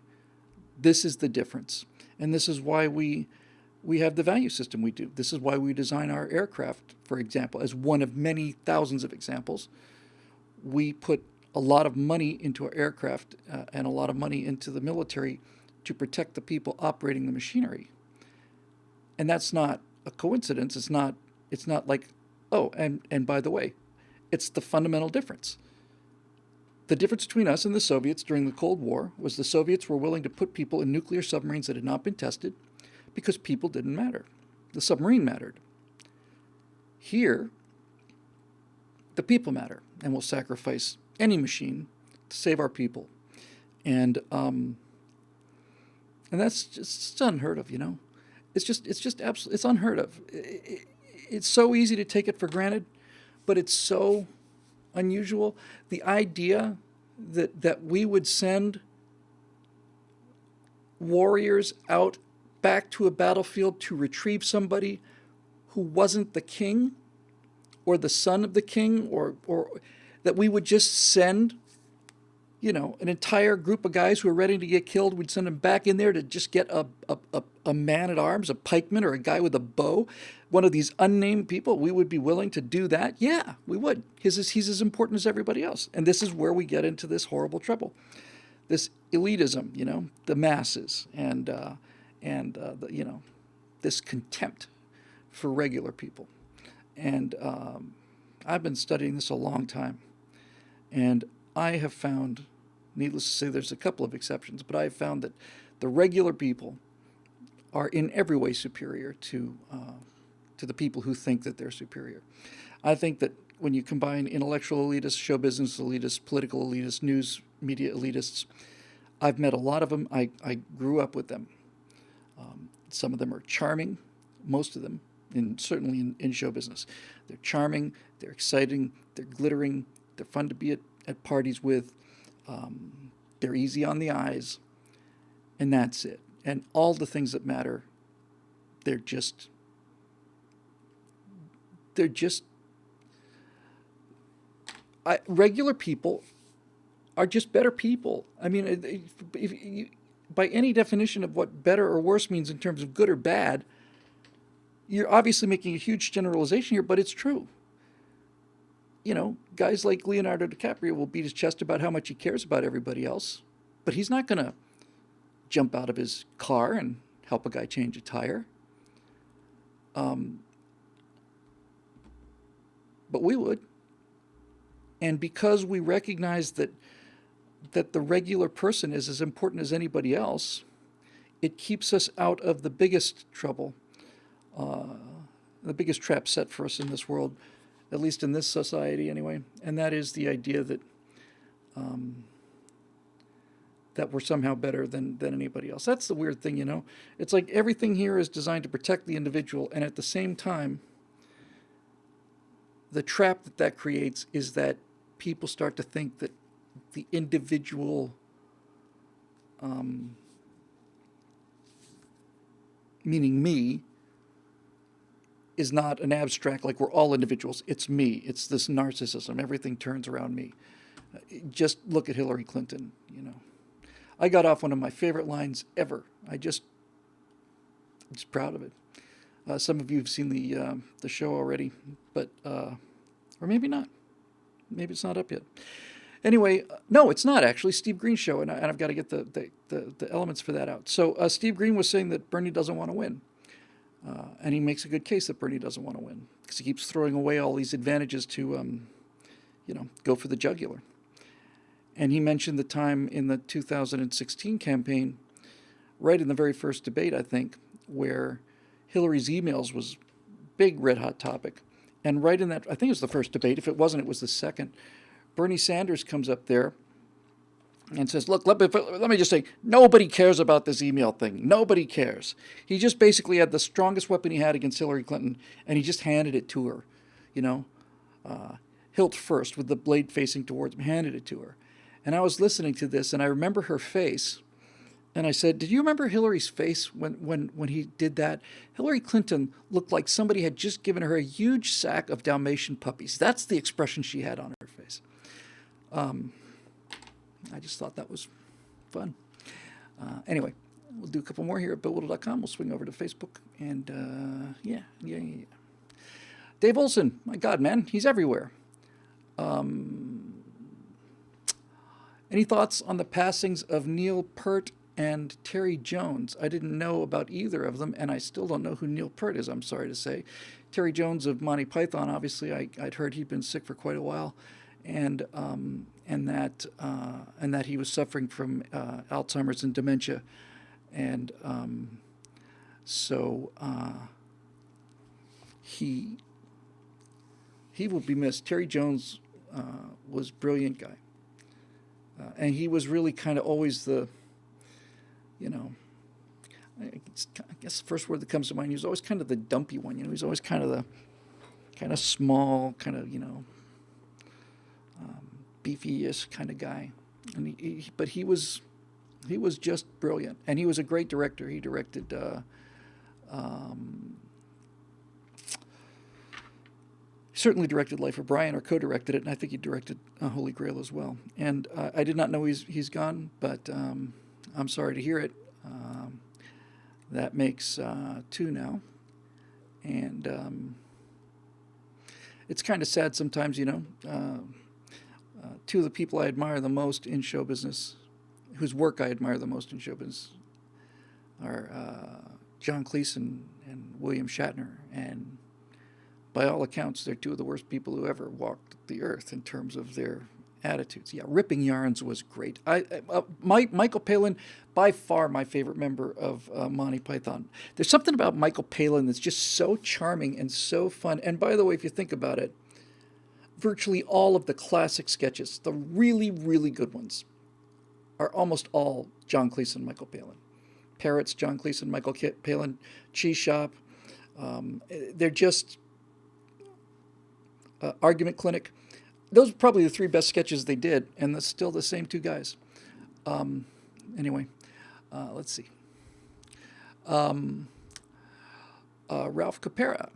this is the difference. And this is why we have the value system we do. This is why we design our aircraft, for example, as one of many thousands of examples. We put a lot of money into our aircraft and a lot of money into the military to protect the people operating the machinery. And that's not a coincidence. It's not like, oh, and by the way, it's the fundamental difference. The difference between us and the Soviets during the Cold War was the Soviets were willing to put people in nuclear submarines that had not been tested because people didn't matter. The submarine mattered. Here, the people matter, and we'll sacrifice any machine to save our people. And that's just unheard of, It's just absolutely, it's unheard of. It's so easy to take it for granted, but it's so unusual. The idea that we would send warriors out back to a battlefield to retrieve somebody who wasn't the king or the son of the king, or that we would just send an entire group of guys who are ready to get killed, we'd send them back in there to just get a man at arms, a pikeman, or a guy with a bow, one of these unnamed people. We would be willing to do that. Yeah, we would. He's as important as everybody else. And this is where we get into this horrible trouble. This elitism, the masses, and this contempt for regular people. And I've been studying this a long time. And I have found, needless to say, there's a couple of exceptions, but I have found that the regular people are in every way superior to the people who think that they're superior. I think that when you combine intellectual elitists, show business elitists, political elitists, news media elitists, I've met a lot of them. I grew up with them. Some of them are charming, most of them, certainly in show business. They're charming, they're exciting, they're glittering, they're fun to be at parties with. They're easy on the eyes, and that's it. And all the things that matter, regular people are just better people. I mean, by any definition of what better or worse means in terms of good or bad, you're obviously making a huge generalization here, but it's true. You know, guys like Leonardo DiCaprio will beat his chest about how much he cares about everybody else, but he's not going to jump out of his car and help a guy change a tire. But we would. And because we recognize that the regular person is as important as anybody else, it keeps us out of the biggest trouble, the biggest trap set for us in this world, at least in this society anyway, and that is the idea that that we're somehow better than anybody else. That's the weird thing, you know. It's like everything here is designed to protect the individual, and at the same time, the trap that creates is that people start to think that the individual, meaning me, is not an abstract, like we're all individuals. It's me. It's this narcissism. Everything turns around me. Just look at Hillary Clinton, you know. I got off one of my favorite lines ever. I'm just proud of it. Some of you have seen the show already, but or maybe not. Maybe it's not up yet. Anyway, no, it's not actually. Steve Green's show, and I've got to get the elements for that out. So Steve Green was saying that Bernie doesn't want to win. And he makes a good case that Bernie doesn't want to win because he keeps throwing away all these advantages to, go for the jugular. And he mentioned the time in the 2016 campaign, right in the very first debate, I think, where Hillary's emails was big red hot topic. And right in that, I think it was the first debate. If it wasn't, it was the second. Bernie Sanders comes up there and says, look, let me just say, nobody cares about this email thing. Nobody cares. He just basically had the strongest weapon he had against Hillary Clinton, and he just handed it to her, hilt first with the blade facing towards him, handed it to her. And I was listening to this, and I remember her face, and I said, did you remember Hillary's face when he did that? Hillary Clinton looked like somebody had just given her a huge sack of Dalmatian puppies. That's the expression she had on her face. I just thought that was fun. Anyway, we'll do a couple more here at BillWhittle.com. We'll swing over to Facebook. And yeah. Dave Olson, my God, man, he's everywhere. Any thoughts on the passings of Neil Peart and Terry Jones? I didn't know about either of them, and I still don't know who Neil Peart is, I'm sorry to say. Terry Jones of Monty Python, obviously, I'd heard he'd been sick for quite a while. And that he was suffering from Alzheimer's and dementia, and so he will be missed. Terry Jones was a brilliant guy, and he was really kind of always the, I guess the first word that comes to mind. He was always kind of the dumpy one. He was always kind of small, kind of beefy-ish kind of guy, and but he was just brilliant, and he was a great director. He directed certainly directed Life of Brian, or co-directed it, and I think he directed Holy Grail as well. And I did not know he's gone, but I'm sorry to hear it. That makes 2 now, and it's kind of sad sometimes, 2 of the people I admire the most in show business, whose work I admire the most in show business, are John Cleese and William Shatner. And by all accounts, they're 2 of the worst people who ever walked the earth in terms of their attitudes. Yeah, Ripping Yarns was great. Michael Palin, by far my favorite member of Monty Python. There's something about Michael Palin that's just so charming and so fun. And by the way, if you think about it, virtually all of the classic sketches, the really, really good ones, are almost all John Cleese and Michael Palin. Parrots, John Cleese and Michael Palin, Cheese Shop. They're just Argument Clinic. Those are probably the 3 best sketches they did, and that's still the same 2 guys. Anyway, let's see. Ralph Capera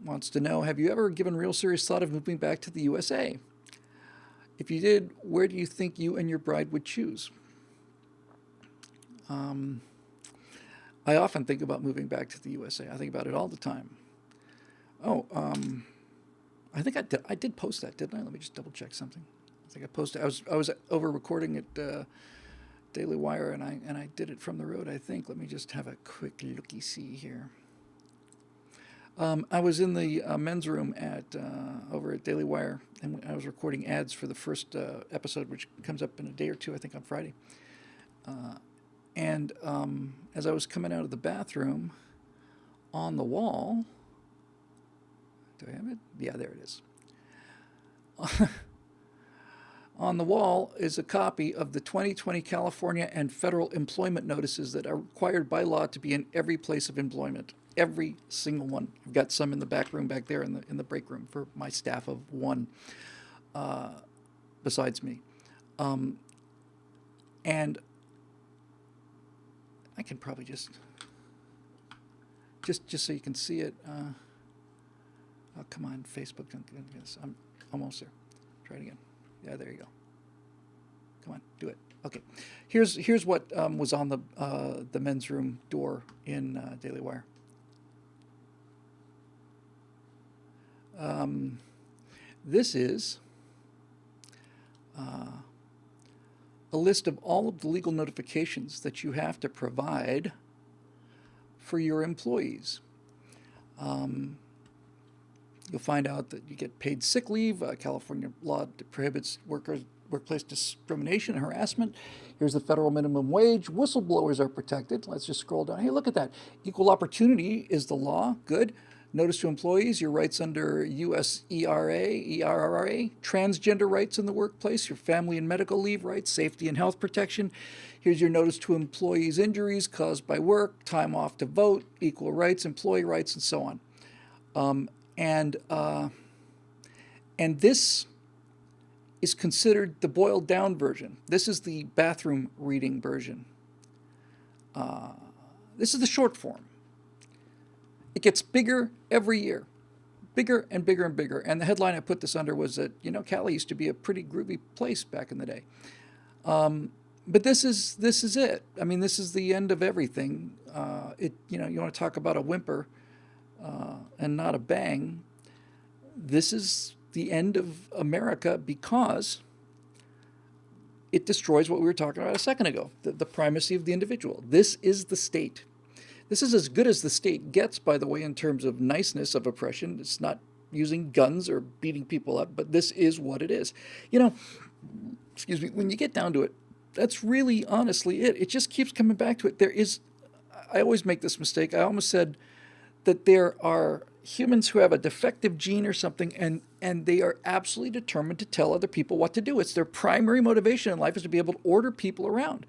wants to know, have you ever given real serious thought of moving back to the USA? If you did, where do you think you and your bride would choose? I often think about moving back to the USA. I think about it all the time. Oh, I think I did post that, didn't I? Let me just double check something. I think I posted. I was over recording at Daily Wire, and I did it from the road. I think. Let me just have a quick looky see here. I was in the men's room at over at Daily Wire, and I was recording ads for the first episode, which comes up in a day or two, I think, on Friday. And as I was coming out of the bathroom, on the wall, do I have it? Yeah, there it is. On the wall is a copy of the 2020 California and federal employment notices that are required by law to be in every place of employment. Every single one. I've got some in the back room back there in the break room for my staff of one besides me. And I can probably just so you can see it. Oh, come on, Facebook. I'm almost there. Try it again. Yeah, there you go. Come on, do it. Okay. Here's what was on the men's room door in Daily Wire. This is a list of all of the legal notifications that you have to provide for your employees. You'll find out that you get paid sick leave. California law prohibits workplace discrimination and harassment. Here's the federal minimum wage. Whistleblowers are protected. Let's just scroll down. Hey, look at that. Equal opportunity is the law. Good. Notice to employees, your rights under U.S. ERRA, transgender rights in the workplace, your family and medical leave rights, safety and health protection. Here's your notice to employees' injuries caused by work, time off to vote, equal rights, employee rights, and so on. And this is considered the boiled down version. This is the bathroom reading version. This is the short form. It gets bigger every year, bigger and bigger and bigger. And the headline I put this under was that, Cali used to be a pretty groovy place back in the day. But this is it. I mean, this is the end of everything. You want to talk about a whimper and not a bang. This is the end of America because it destroys what we were talking about a second ago, the primacy of the individual. This is the state. This is as good as the state gets, by the way, in terms of niceness of oppression. It's not using guns or beating people up, but this is what it is. Excuse me, when you get down to it, that's really honestly it. It just keeps coming back to it. I always make this mistake. I almost said that there are humans who have a defective gene or something, and they are absolutely determined to tell other people what to do. It's their primary motivation in life is to be able to order people around.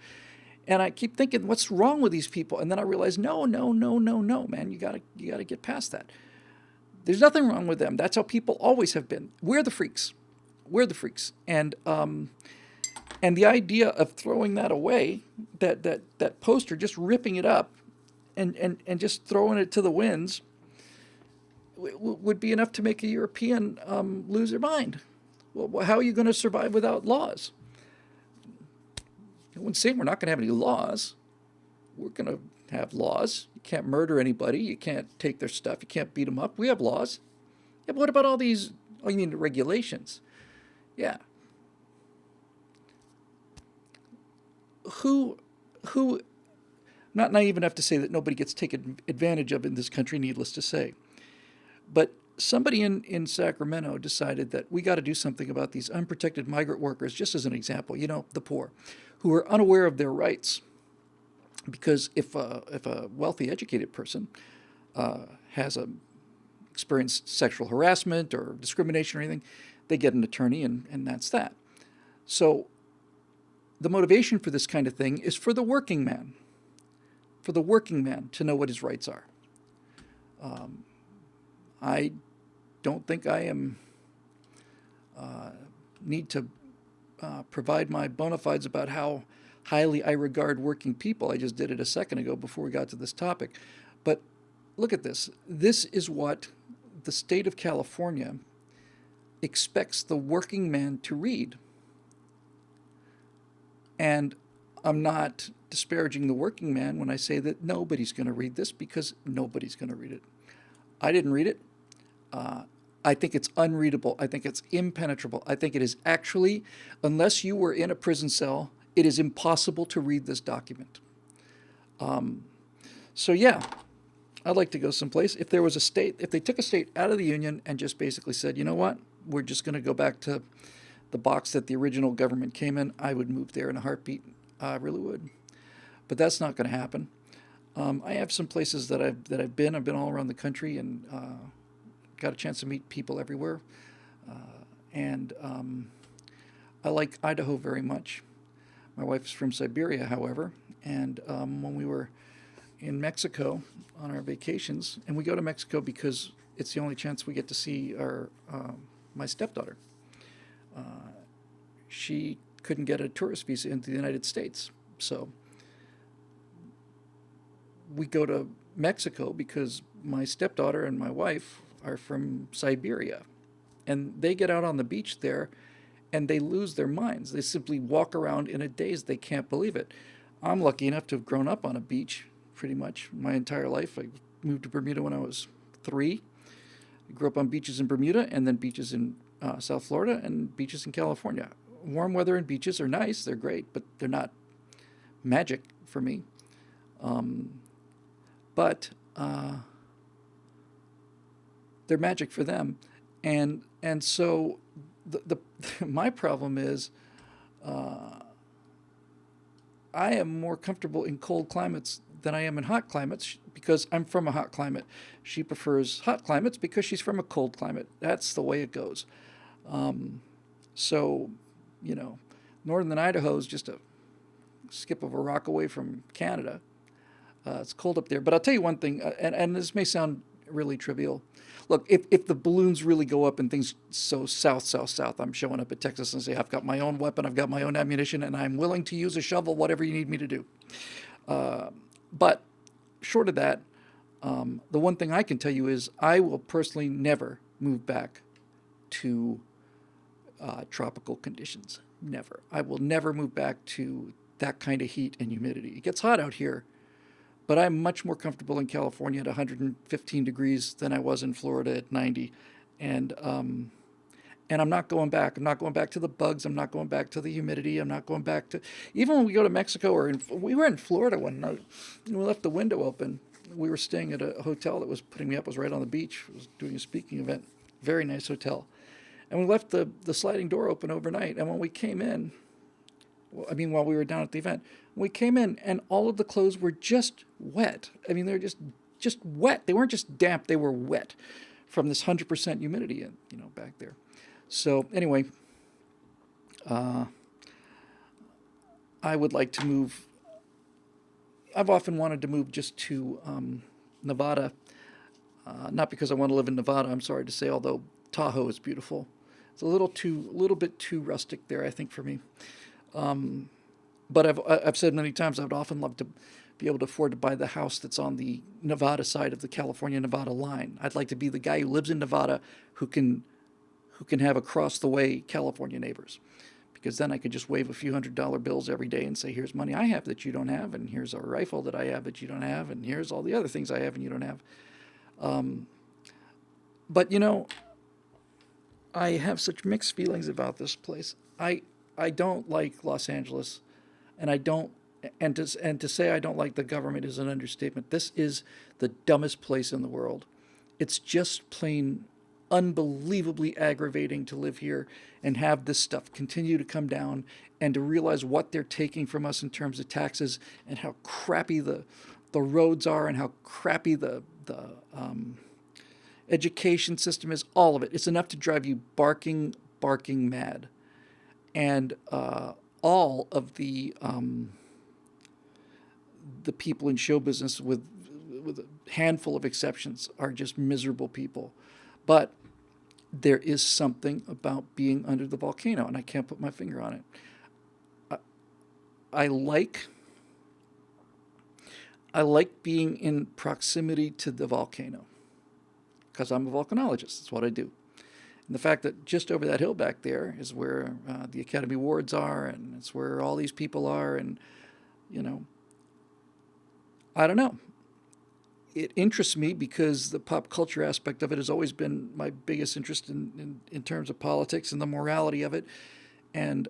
And I keep thinking, what's wrong with these people? And then I realize, no, man, you gotta get past that. There's nothing wrong with them. That's how people always have been. We're the freaks. And the idea of throwing that away, that poster, just ripping it up, and just throwing it to the winds, would be enough to make a European lose their mind. Well, how are you going to survive without laws? I wouldn't say we're not going to have any laws. We're going to have laws. You can't murder anybody. You can't take their stuff. You can't beat them up. We have laws. Yeah, but what about all these? Oh, you mean the regulations? Yeah. Who? I'm not naive enough to say that nobody gets taken advantage of in this country, needless to say. But somebody in Sacramento decided that we got to do something about these unprotected migrant workers, just as an example, the poor, who are unaware of their rights. Because if a wealthy, educated person has experienced sexual harassment or discrimination or anything, they get an attorney, and that's that. So the motivation for this kind of thing is for the working man. For the working man to know what his rights are. I don't think I am need to provide my bona fides about how highly I regard working people. I just did it a second ago before we got to this topic. But look at this. This is what the state of California expects the working man to read. And I'm not disparaging the working man when I say that nobody's going to read this, because nobody's going to read it. I didn't read it. I think it's unreadable. I think it's impenetrable. I think it is actually, unless you were in a prison cell, it is impossible to read this document. So yeah, I'd like to go someplace. If there was a state, if they took a state out of the union and just basically said, you know what, we're just going to go back to the box that the original government came in, I would move there in a heartbeat. I really would. But that's not going to happen. I have some places that I've been. I've been all around the country and got a chance to meet people everywhere. And I like Idaho very much. My wife's from Siberia, however, and when we were in Mexico on our vacations, and we go to Mexico because it's the only chance we get to see our my stepdaughter. She couldn't get a tourist visa into the United States, so we go to Mexico because my stepdaughter and my wife are from Siberia, and they get out on the beach there and they lose their minds. They simply walk around in a daze. They can't believe it. I'm lucky enough to have grown up on a beach pretty much my entire life. I moved to Bermuda when I was 3. I grew up on beaches in Bermuda and then beaches in South Florida and beaches in California. Warm weather and beaches are nice. They're great, but they're not magic for me. But they're magic for them. And so the my problem is I am more comfortable in cold climates than I am in hot climates because I'm from a hot climate. She prefers hot climates because she's from a cold climate. That's the way it goes. So, you know, northern Idaho is just a skip of a rock away from Canada. It's cold up there. But I'll tell you one thing, and this may sound really trivial. Look, if the balloons really go up and things so south, I'm showing up at Texas and say, I've got my own weapon, I've got my own ammunition, and I'm willing to use a shovel, whatever you need me to do. But short of that, the one thing I can tell you is I will personally never move back to tropical conditions. Never. I will never move back to that kind of heat and humidity. It gets hot out here, but I'm much more comfortable in California at 115 degrees than I was in Florida at 90. And I'm not going back. I'm not going back to the bugs. I'm not going back to the humidity. I'm not going back to... Even when we go to Mexico we were in Florida one night, and we left the window open. We were staying at a hotel that was putting me up. It was right on the beach. I was doing a speaking event. Very nice hotel. And we left the sliding door open overnight. And when we came in... while we were down at the event, we came in and all of the clothes were just wet. I mean, they were just wet. They weren't just damp, they were wet from this 100% humidity, back there. So anyway, I would like to move. I've often wanted to move just to Nevada, not because I want to live in Nevada, I'm sorry to say, although Tahoe is beautiful. It's a little bit too rustic there, I think, for me. But I've said many times I would often love to be able to afford to buy the house that's on the Nevada side of the California-Nevada line. I'd like to be the guy who lives in Nevada who can have across the way California neighbors, because then I could just wave a few $100 bills every day and say, here's money I have that you don't have, and here's a rifle that I have that you don't have, and here's all the other things I have and you don't have. But I have such mixed feelings about this place. I don't like Los Angeles, and to say I don't like the government is an understatement. This is the dumbest place in the world. It's just plain unbelievably aggravating to live here and have this stuff continue to come down, and to realize what they're taking from us in terms of taxes, and how crappy the roads are, and how crappy the education system is. All of it. It's enough to drive you barking mad. And all of the people in show business, with a handful of exceptions, are just miserable people. But there is something about being under the volcano, and I can't put my finger on it. I like being in proximity to the volcano because I'm a volcanologist. That's what I do. And the fact that just over that hill back there is where the Academy Awards are, and it's where all these people are, and, I don't know. it interests me because the pop culture aspect of it has always been my biggest interest in terms of politics and the morality of it. And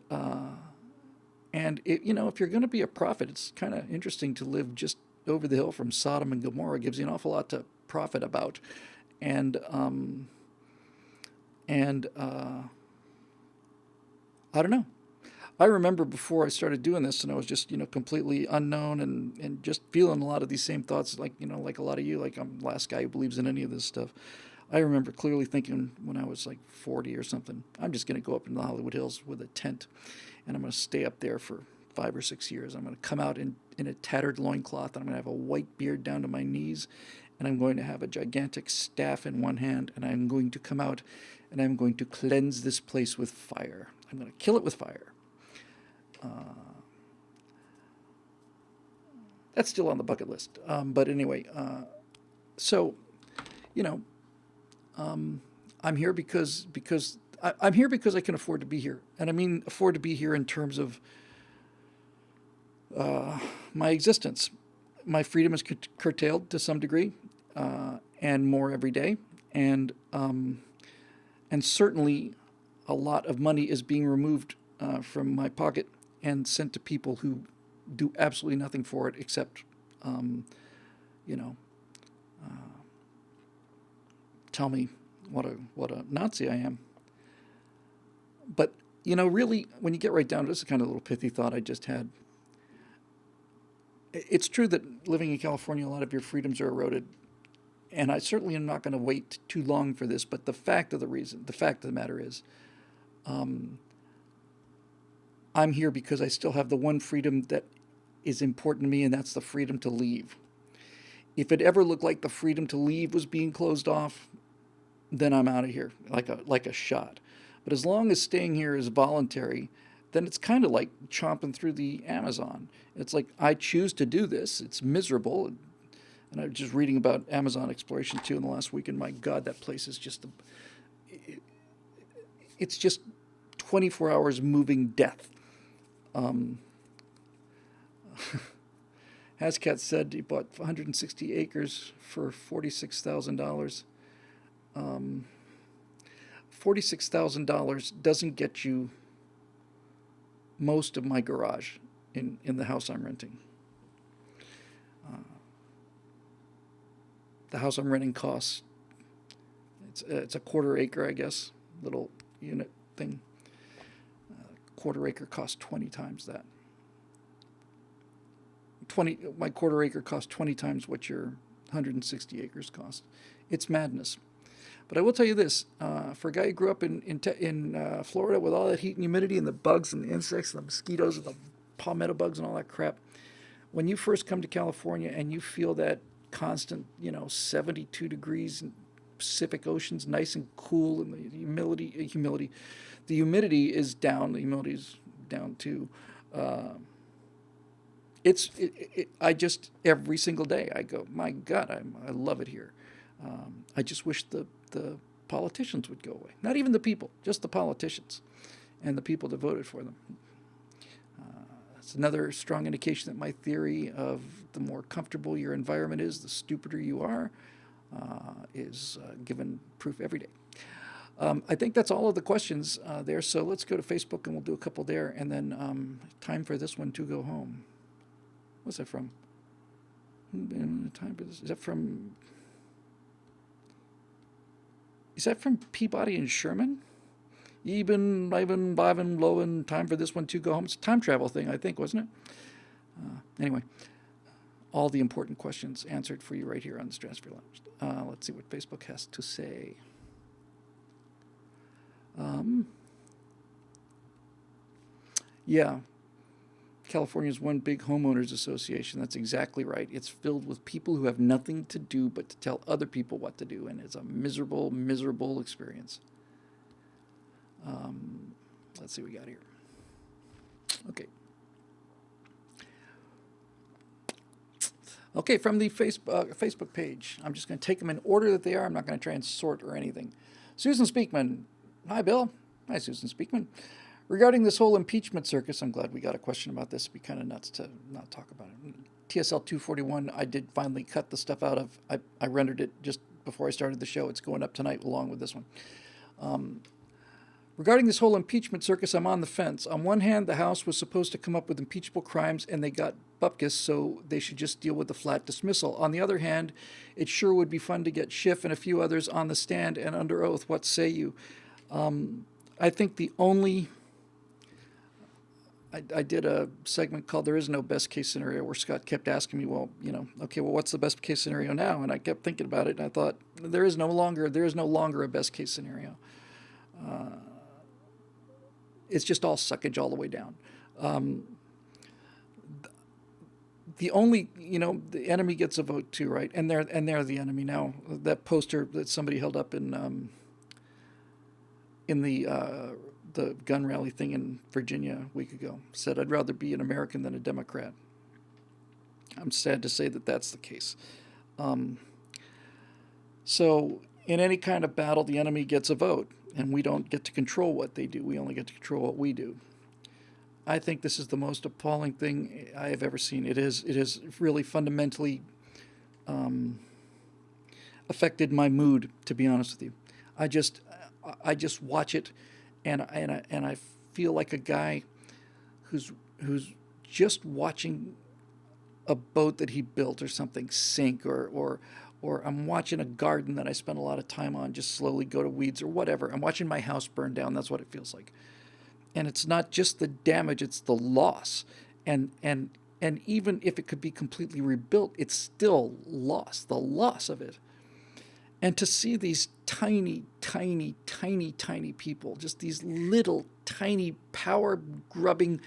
it, if you're going to be a prophet, it's kind of interesting to live just over the hill from Sodom and Gomorrah. It gives you an awful lot to prophet about. And I don't know. I remember before I started doing this, and I was just, completely unknown and just feeling a lot of these same thoughts, like, like a lot of you, like I'm the last guy who believes in any of this stuff. I remember clearly thinking when I was like 40 or something, I'm just going to go up in the Hollywood Hills with a tent, and I'm going to stay up there for 5 or 6 years. I'm going to come out in a tattered loincloth, and I'm going to have a white beard down to my knees, and I'm going to have a gigantic staff in one hand, and I'm going to come out, and I'm going to cleanse this place with fire. I'm going to kill it with fire. That's still on the bucket list. But anyway, so, I'm here because I'm here because I can afford to be here. And I mean afford to be here in terms of my existence. My freedom is curtailed to some degree, and more every day. And certainly a lot of money is being removed from my pocket and sent to people who do absolutely nothing for it except, tell me what a Nazi I am. But, really, when you get right down to it, this is kind of a little pithy thought I just had. It's true that living in California, a lot of your freedoms are eroded. And I certainly am not going to wait too long for this. But the fact of the matter is, I'm here because I still have the one freedom that is important to me, and that's the freedom to leave. If it ever looked like the freedom to leave was being closed off, then I'm out of here like a shot. But as long as staying here is voluntary, then it's kind of like chomping through the Amazon. It's like, I choose to do this. It's miserable. And I was just reading about Amazon exploration too in the last week, and my God, that place is just it's just 24 hours moving death. Hascat said he bought 160 acres for $46,000. $46,000 doesn't get you most of my garage in the house I'm renting. The house I'm renting costs, it's a quarter acre, I guess, little unit thing. Quarter acre costs 20 times that. My quarter acre costs 20 times what your 160 acres cost. It's madness. But I will tell you this: for a guy who grew up in Florida with all that heat and humidity and the bugs and the insects and the mosquitoes and the palmetto bugs and all that crap, when you first come to California and you feel that constant, 72 degrees and Pacific Ocean's nice and cool, and the humidity is down. The humidity is down too. I just every single day I go, my God, I love it here. I just wish the politicians would go away. Not even the people, just the politicians, and the people that voted for them. It's another strong indication that my theory of the more comfortable your environment is, the stupider you are, is given proof every day. I think that's all of the questions there. So let's go to Facebook and we'll do a couple there, and then time for this one to go home. What's that from? Time for this. Is that from Peabody and Sherman? Ivan, Lowen, time for this one to go home. It's a time travel thing, I think, wasn't it? Anyway, all the important questions answered for you right here on the Stratosphere Lounge. Let's see what Facebook has to say. Yeah, California's one big homeowners association. That's exactly right. It's filled with people who have nothing to do but to tell other people what to do, and it's a miserable, miserable experience. Let's see what we got here. Okay. Okay, from the Facebook page. I'm just going to take them in order that they are. I'm not going to try and sort or anything. Susan Speakman. Hi, Bill. Hi, Susan Speakman. Regarding this whole impeachment circus, I'm glad we got a question about this. It'd be kind of nuts to not talk about it. TSL 241, I did finally cut the stuff out of. I rendered it just before I started the show. It's going up tonight along with this one. Regarding this whole impeachment circus, I'm on the fence. On one hand, the House was supposed to come up with impeachable crimes, and they got bupkis, so they should just deal with the flat dismissal. On the other hand, it sure would be fun to get Schiff and a few others on the stand and under oath. What say you? I think the only... I did a segment called There Is No Best Case Scenario, where Scott kept asking me, well, okay, well, what's the best case scenario now? And I kept thinking about it, and I thought, there is no longer a best case scenario. It's just all suckage all the way down. The only, the enemy gets a vote too, right? And they're the enemy now. That poster that somebody held up in the gun rally thing in Virginia a week ago said, I'd rather be an American than a Democrat. I'm sad to say that that's the case. So in any kind of battle, the enemy gets a vote, and we don't get to control what they do. We only get to control what we do. I think this is the most appalling thing I have ever seen. It has really fundamentally affected my mood, to be honest with you. I just watch it, and I feel like a guy who's just watching a boat that he built or something sink, or I'm watching a garden that I spent a lot of time on just slowly go to weeds or whatever. I'm watching my house burn down. That's what it feels like. And it's not just the damage, it's the loss. And even if it could be completely rebuilt, it's still lost, the loss of it. And to see these tiny, tiny, tiny, tiny people, just these little, tiny, power-grubbing,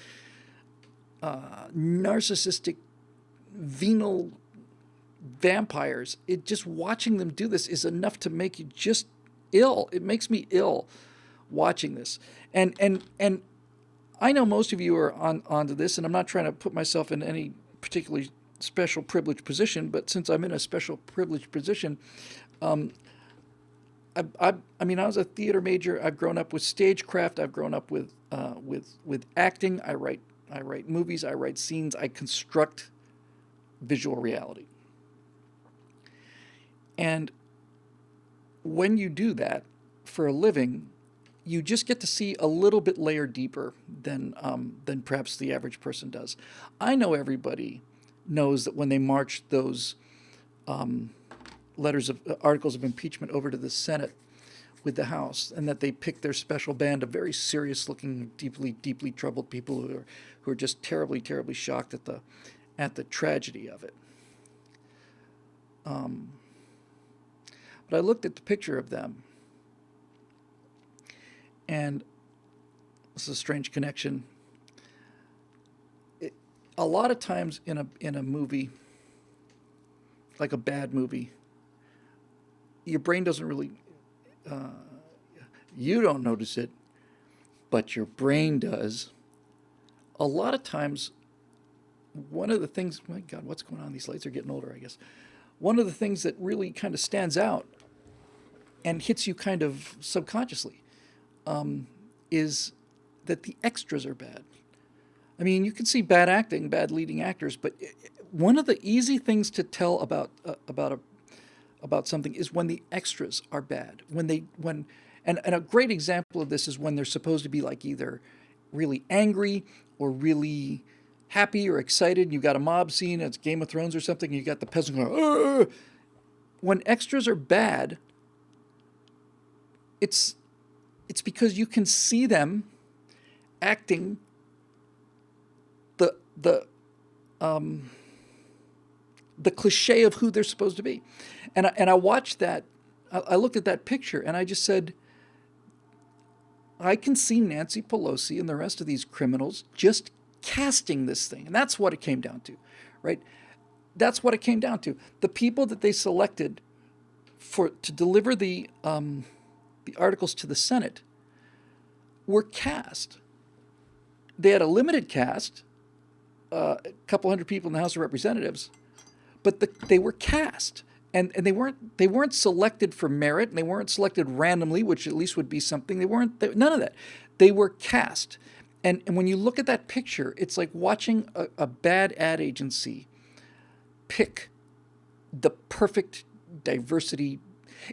narcissistic, venal vampires, just watching them do this is enough to make you just ill. It makes me ill watching this. And I know most of you are onto this, and I'm not trying to put myself in any particularly special privileged position, but since I'm in a special privileged position, I was a theater major. I've grown up with stagecraft. I've grown up with acting. I write movies. I write scenes. I construct visual reality. And when you do that for a living, you just get to see a little bit layer deeper than perhaps the average person does. I know everybody knows that when they march those articles of impeachment over to the Senate with the House, and that they pick their special band of very serious-looking, deeply, deeply troubled people who are just terribly, terribly shocked at the tragedy of it. But I looked at the picture of them, and this is a strange connection. A lot of times in a movie, like a bad movie, your brain doesn't really, you don't notice it, but your brain does. A lot of times, one of the things, my God, what's going on? These lights are getting older, I guess. One of the things that really kind of stands out and hits you kind of subconsciously is that the extras are bad. I mean, you can see bad acting, bad leading actors, but one of the easy things to tell about something is when the extras are bad. And a great example of this is when they're supposed to be like either really angry or really happy or excited. You got a mob scene, it's Game of Thrones or something, and you got the peasant going, "Arr!" When extras are bad, it's because you can see them acting the cliche of who they're supposed to be. And I watched that, I looked at that picture, and I just said, I can see Nancy Pelosi and the rest of these criminals just casting this thing. And that's what it came down to, right? That's what it came down to. The people that they selected to deliver the articles to the Senate were cast. They had a limited cast, a couple hundred people in the House of Representatives, but they were cast, and they weren't selected for merit, and they weren't selected randomly, which at least would be something. None of that. They were cast, and when you look at that picture, it's like watching a bad ad agency pick the perfect diversity.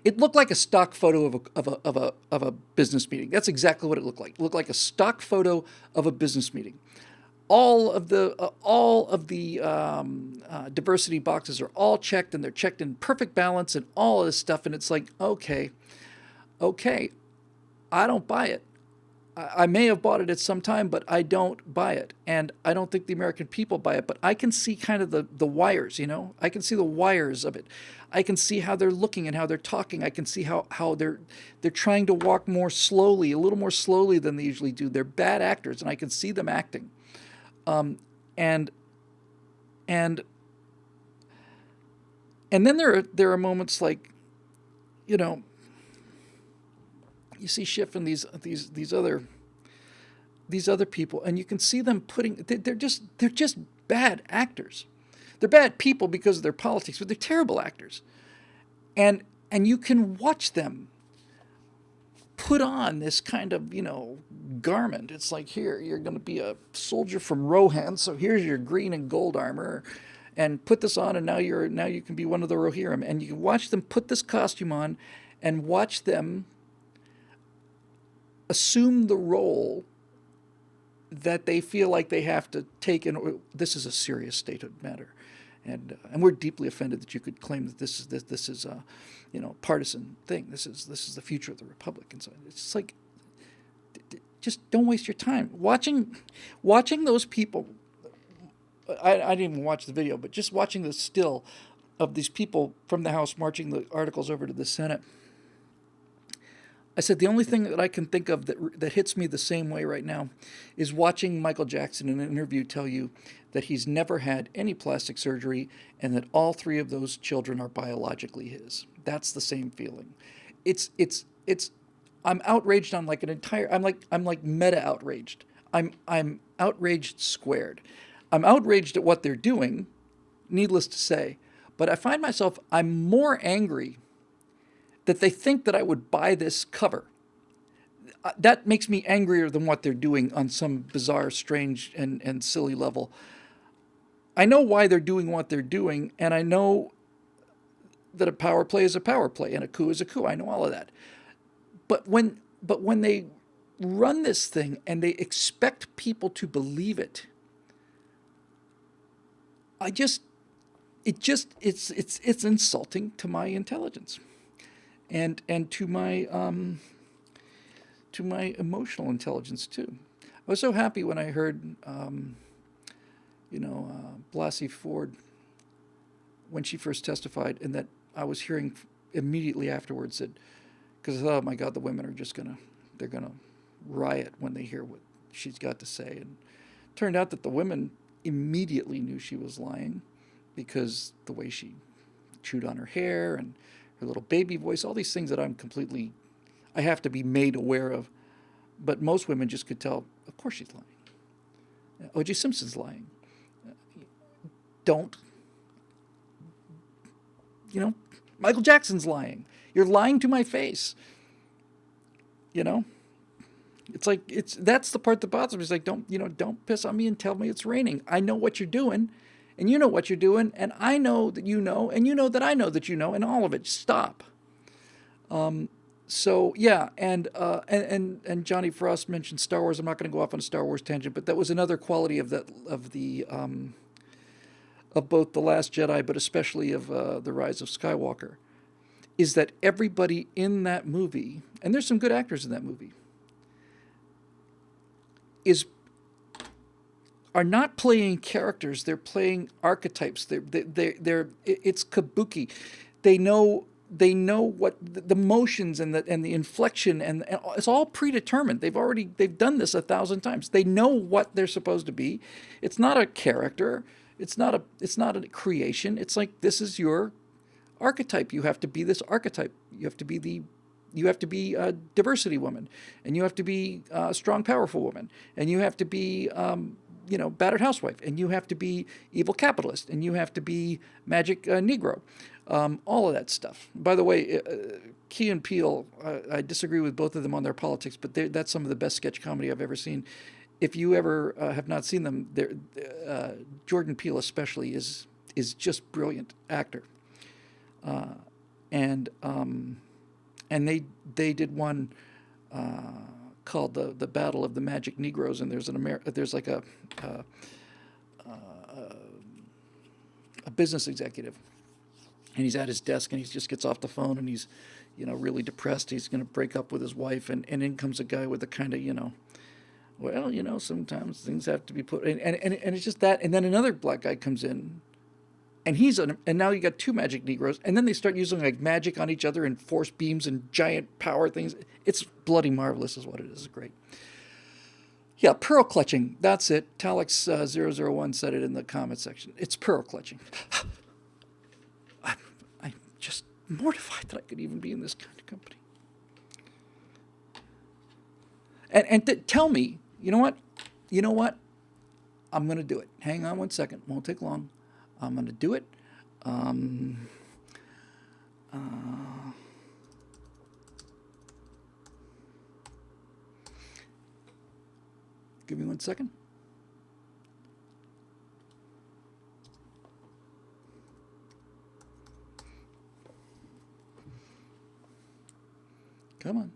It looked like a stock photo of a business meeting. That's exactly what it looked like. It looked like a stock photo of a business meeting. All of the diversity boxes are all checked, and they're checked in perfect balance, and all of this stuff. And it's like, okay, I don't buy it. I may have bought it at some time, but I don't buy it. And I don't think the American people buy it. But I can see kind of the wires, I can see the wires of it. I can see how they're looking and how they're talking. I can see how they're trying to walk more slowly, a little more slowly than they usually do. They're bad actors, and I can see them acting. And then there are moments like, you see Schiff and these other people, and you can see them they're just bad actors. They're bad people because of their politics, but they're terrible actors. And you can watch them put on this kind of, garment. It's like, here, you're going to be a soldier from Rohan, so here's your green and gold armor, and put this on, and now you can be one of the Rohirrim. And you can watch them put this costume on and watch them assume the role that they feel like they have to take in. This is a serious state of matter, and we're deeply offended that you could claim that this is a partisan thing. This is the future of the republic, and so it's just like, just don't waste your time watching those people. I didn't even watch the video, but just watching the still of these people from the House marching the articles over to the Senate. I said, the only thing that I can think of that hits me the same way right now is watching Michael Jackson in an interview tell you that he's never had any plastic surgery and that all three of those children are biologically his. That's the same feeling. I'm outraged on like an entire. I'm like meta outraged. I'm outraged squared. I'm outraged at what they're doing, needless to say, but I find myself, I'm more angry that they think that I would buy this cover. That makes me angrier than what they're doing on some bizarre, strange, and silly level. I know why they're doing what they're doing, and I know that a power play is a power play, and a coup is a coup. I know all of that. But when they run this thing and they expect people to believe it, it's insulting to my intelligence. And to my emotional intelligence too. I was so happy when I heard, Blasey Ford, when she first testified, and that I was hearing immediately afterwards that, because oh my God, the women are they're gonna riot when they hear what she's got to say, and it turned out that the women immediately knew she was lying, because the way she chewed on her hair and her little baby voice, all these things that I have to be made aware of. But most women just could tell, of course she's lying. O.J. Simpson's lying. Michael Jackson's lying. You're lying to my face. It's like, that's the part that bothers me. It's like, don't piss on me and tell me it's raining. I know what you're doing. And you know what you're doing, and I know that you know, and you know that I know that you know, and all of it. Stop. So yeah, and Johnny Frost mentioned Star Wars. I'm not going to go off on a Star Wars tangent, but that was another quality of both The Last Jedi, but especially of The Rise of Skywalker, is that everybody in that movie, and there's some good actors in that movie, are not playing characters. They're playing archetypes. It's kabuki. They know what the motions and the inflection, and it's all predetermined. They've done this 1,000 times. They know what they're supposed to be. It's not a character. It's not a creation. It's like, this is your archetype. You have to be this archetype. You have to be a diversity woman, and you have to be a strong, powerful woman, and you have to be battered housewife, and you have to be evil capitalist, and you have to be magic Negro, all of that stuff. By the way, Key and Peele, I disagree with both of them on their politics, but that's some of the best sketch comedy I've ever seen. If you ever have not seen them, Jordan Peele especially is is just brilliant actor. And they did one called the Battle of the Magic Negroes, and there's like a business executive, and he's at his desk, and he just gets off the phone, and he's, really depressed. He's going to break up with his wife, and in comes a guy with a kind of, well, sometimes things have to be put, and it's just that, and then another black guy comes in, and and now you got two magic Negroes, and then they start using like magic on each other and force beams and giant power things. It's bloody marvelous, is what it is. It's great. Yeah, pearl clutching. That's it. Talix001 said it in the comment section. It's pearl clutching. I'm just mortified that I could even be in this kind of company. And tell me, you know what? I'm going to do it. Hang on one second. Won't take long. I'm going to do it. Give me 1 second. Come on.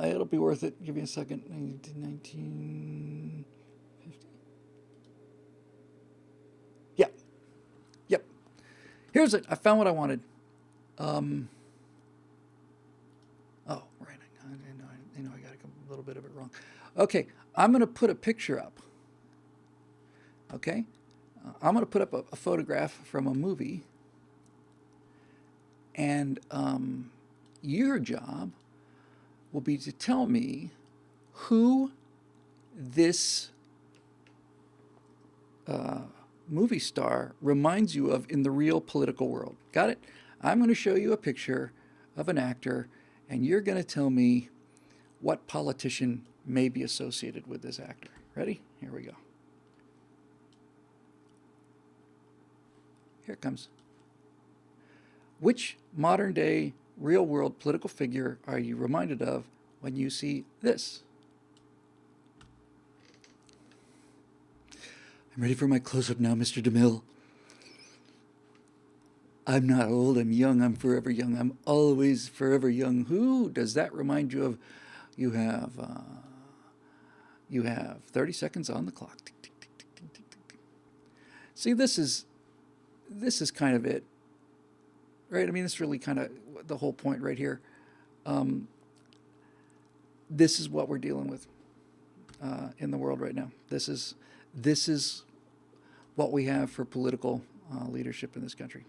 It'll be worth it. Give me a second. 1950. Yeah. Yep. Here's it. I found what I wanted. Oh, right. I know I got a little bit of it wrong. Okay. I'm going to put a picture up. Okay. I'm going to put up a photograph from a movie. And your job will be to tell me who this movie star reminds you of in the real political world. Got it? I'm going to show you a picture of an actor, and you're going to tell me what politician may be associated with this actor. Ready? Here we go. Here it comes. Which modern-day, real-world political figure are you reminded of when you see this? I'm ready for my close-up now, Mr. DeMille. I'm not old, I'm young, I'm forever young, I'm always forever young. Who does that remind you of? You have 30 seconds on the clock. Tick, tick, tick, tick, tick, tick, tick. See, this is kind of it. Right? I mean, it's really kind of the whole point right here. This is what we're dealing with in the world right now. This is what we have for political leadership in this country.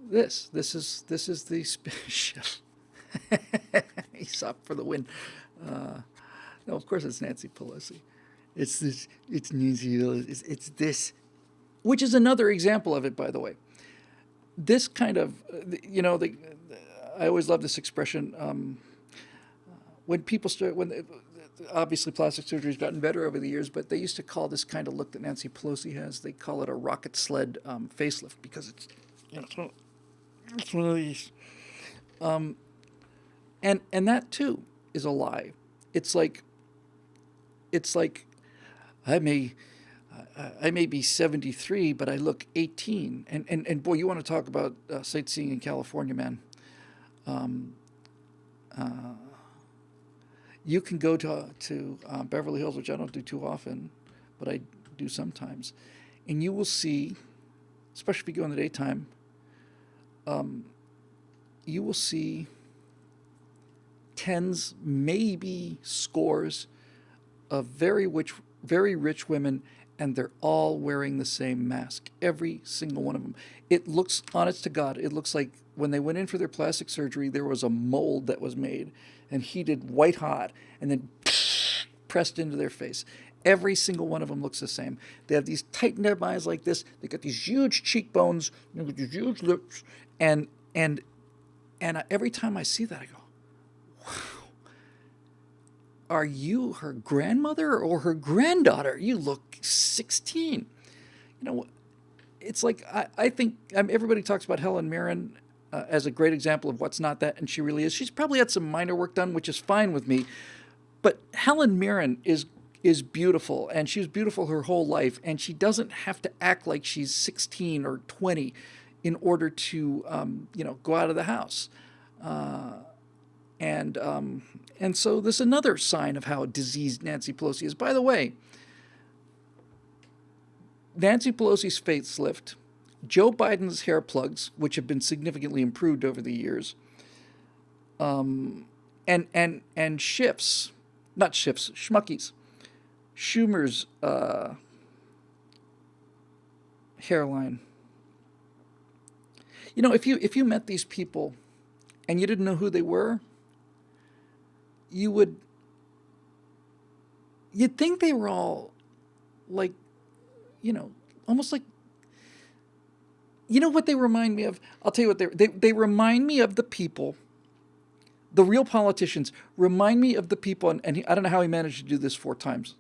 This is the spaceship. He's up for the win. No, of course it's Nancy Pelosi. It's Nancy. It's this. Which is another example of it, by the way. This kind of, I always love this expression. When people obviously plastic surgery has gotten better over the years, but they used to call this kind of look that Nancy Pelosi has, they call it a rocket sled facelift, because it's, it's one of these. And that too is a lie. It's like I may be 73, but I look 18. And boy, you want to talk about sightseeing in California, man. You can go to Beverly Hills, which I don't do too often, but I do sometimes. And you will see, especially if you go in the daytime, you will see tens, maybe scores of very rich women, and they're all wearing the same mask, every single one of them. It looks, honest to God, it looks like when they went in for their plastic surgery, there was a mold that was made and heated white hot and then pressed into their face. Every single one of them looks the same. They have these tightened up eyes like this. They got these huge cheekbones, these huge lips, and every time I see that, I go, wow. are you her grandmother or her granddaughter? You look 16. You know, it's like, I think everybody talks about Helen Mirren as a great example of what's not that, and she really is. She's probably had some minor work done, which is fine with me. But Helen Mirren is beautiful, and she was beautiful her whole life, and she doesn't have to act like she's 16 or 20 in order to, go out of the house. And so there's another sign of how diseased Nancy Pelosi is. By the way, Nancy Pelosi's facelift, Joe Biden's hair plugs, which have been significantly improved over the years, and Schmucky's, Schumer's hairline. You know, if you met these people and you didn't know who they were, you'd think they were all like, almost like, you know what they remind me of? I'll tell you what they remind me of the people, the real politicians remind me of the people, and I don't know how he managed to do this 4 times.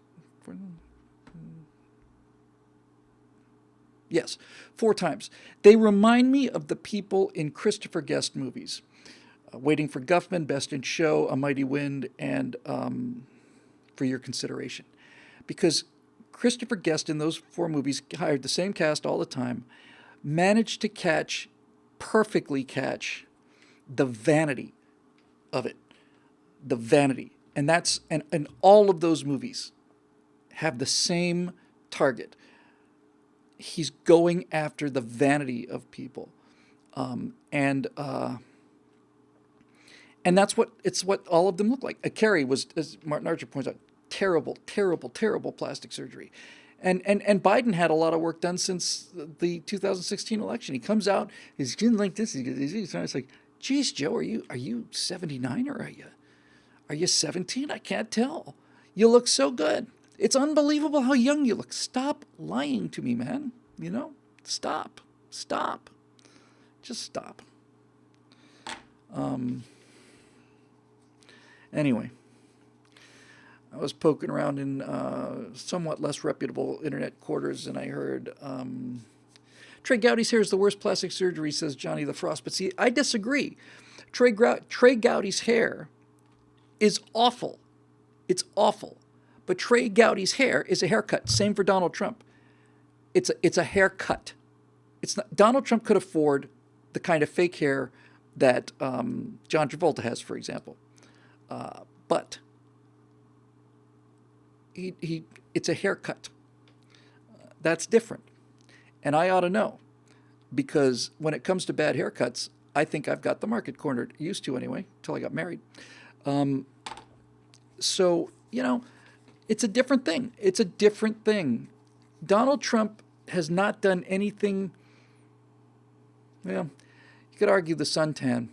Yes, 4 times. They remind me of the people in Christopher Guest movies. Waiting for Guffman, Best in Show, A Mighty Wind, and For Your Consideration. Because Christopher Guest in those 4 movies hired the same cast all the time, managed to perfectly catch the vanity of it. The vanity. And and all of those movies have the same target. He's going after the vanity of people. And that's what all of them look like. Carrie was, as Martin Archer points out, terrible, terrible, terrible plastic surgery. And Biden had a lot of work done since the 2016 election. He comes out, his skin like this. It's like, geez, Joe, are you 79 or are you 17? I can't tell. You look so good. It's unbelievable how young you look. Stop lying to me, man. Stop. Just stop. Anyway, I was poking around in somewhat less reputable internet quarters, and I heard Trey Gowdy's hair is the worst plastic surgery, says Johnny the Frost. But see, I disagree. Trey Gowdy's hair is awful. It's awful. But Trey Gowdy's hair is a haircut. Same for Donald Trump. It's a haircut. It's not. Donald Trump could afford the kind of fake hair that John Travolta has, for example. But it's a haircut. That's different. And I ought to know, because when it comes to bad haircuts, I think I've got the market cornered. Used to anyway, until I got married. So, it's a different thing. It's a different thing. Donald Trump has not done anything. Well, you could argue the suntan.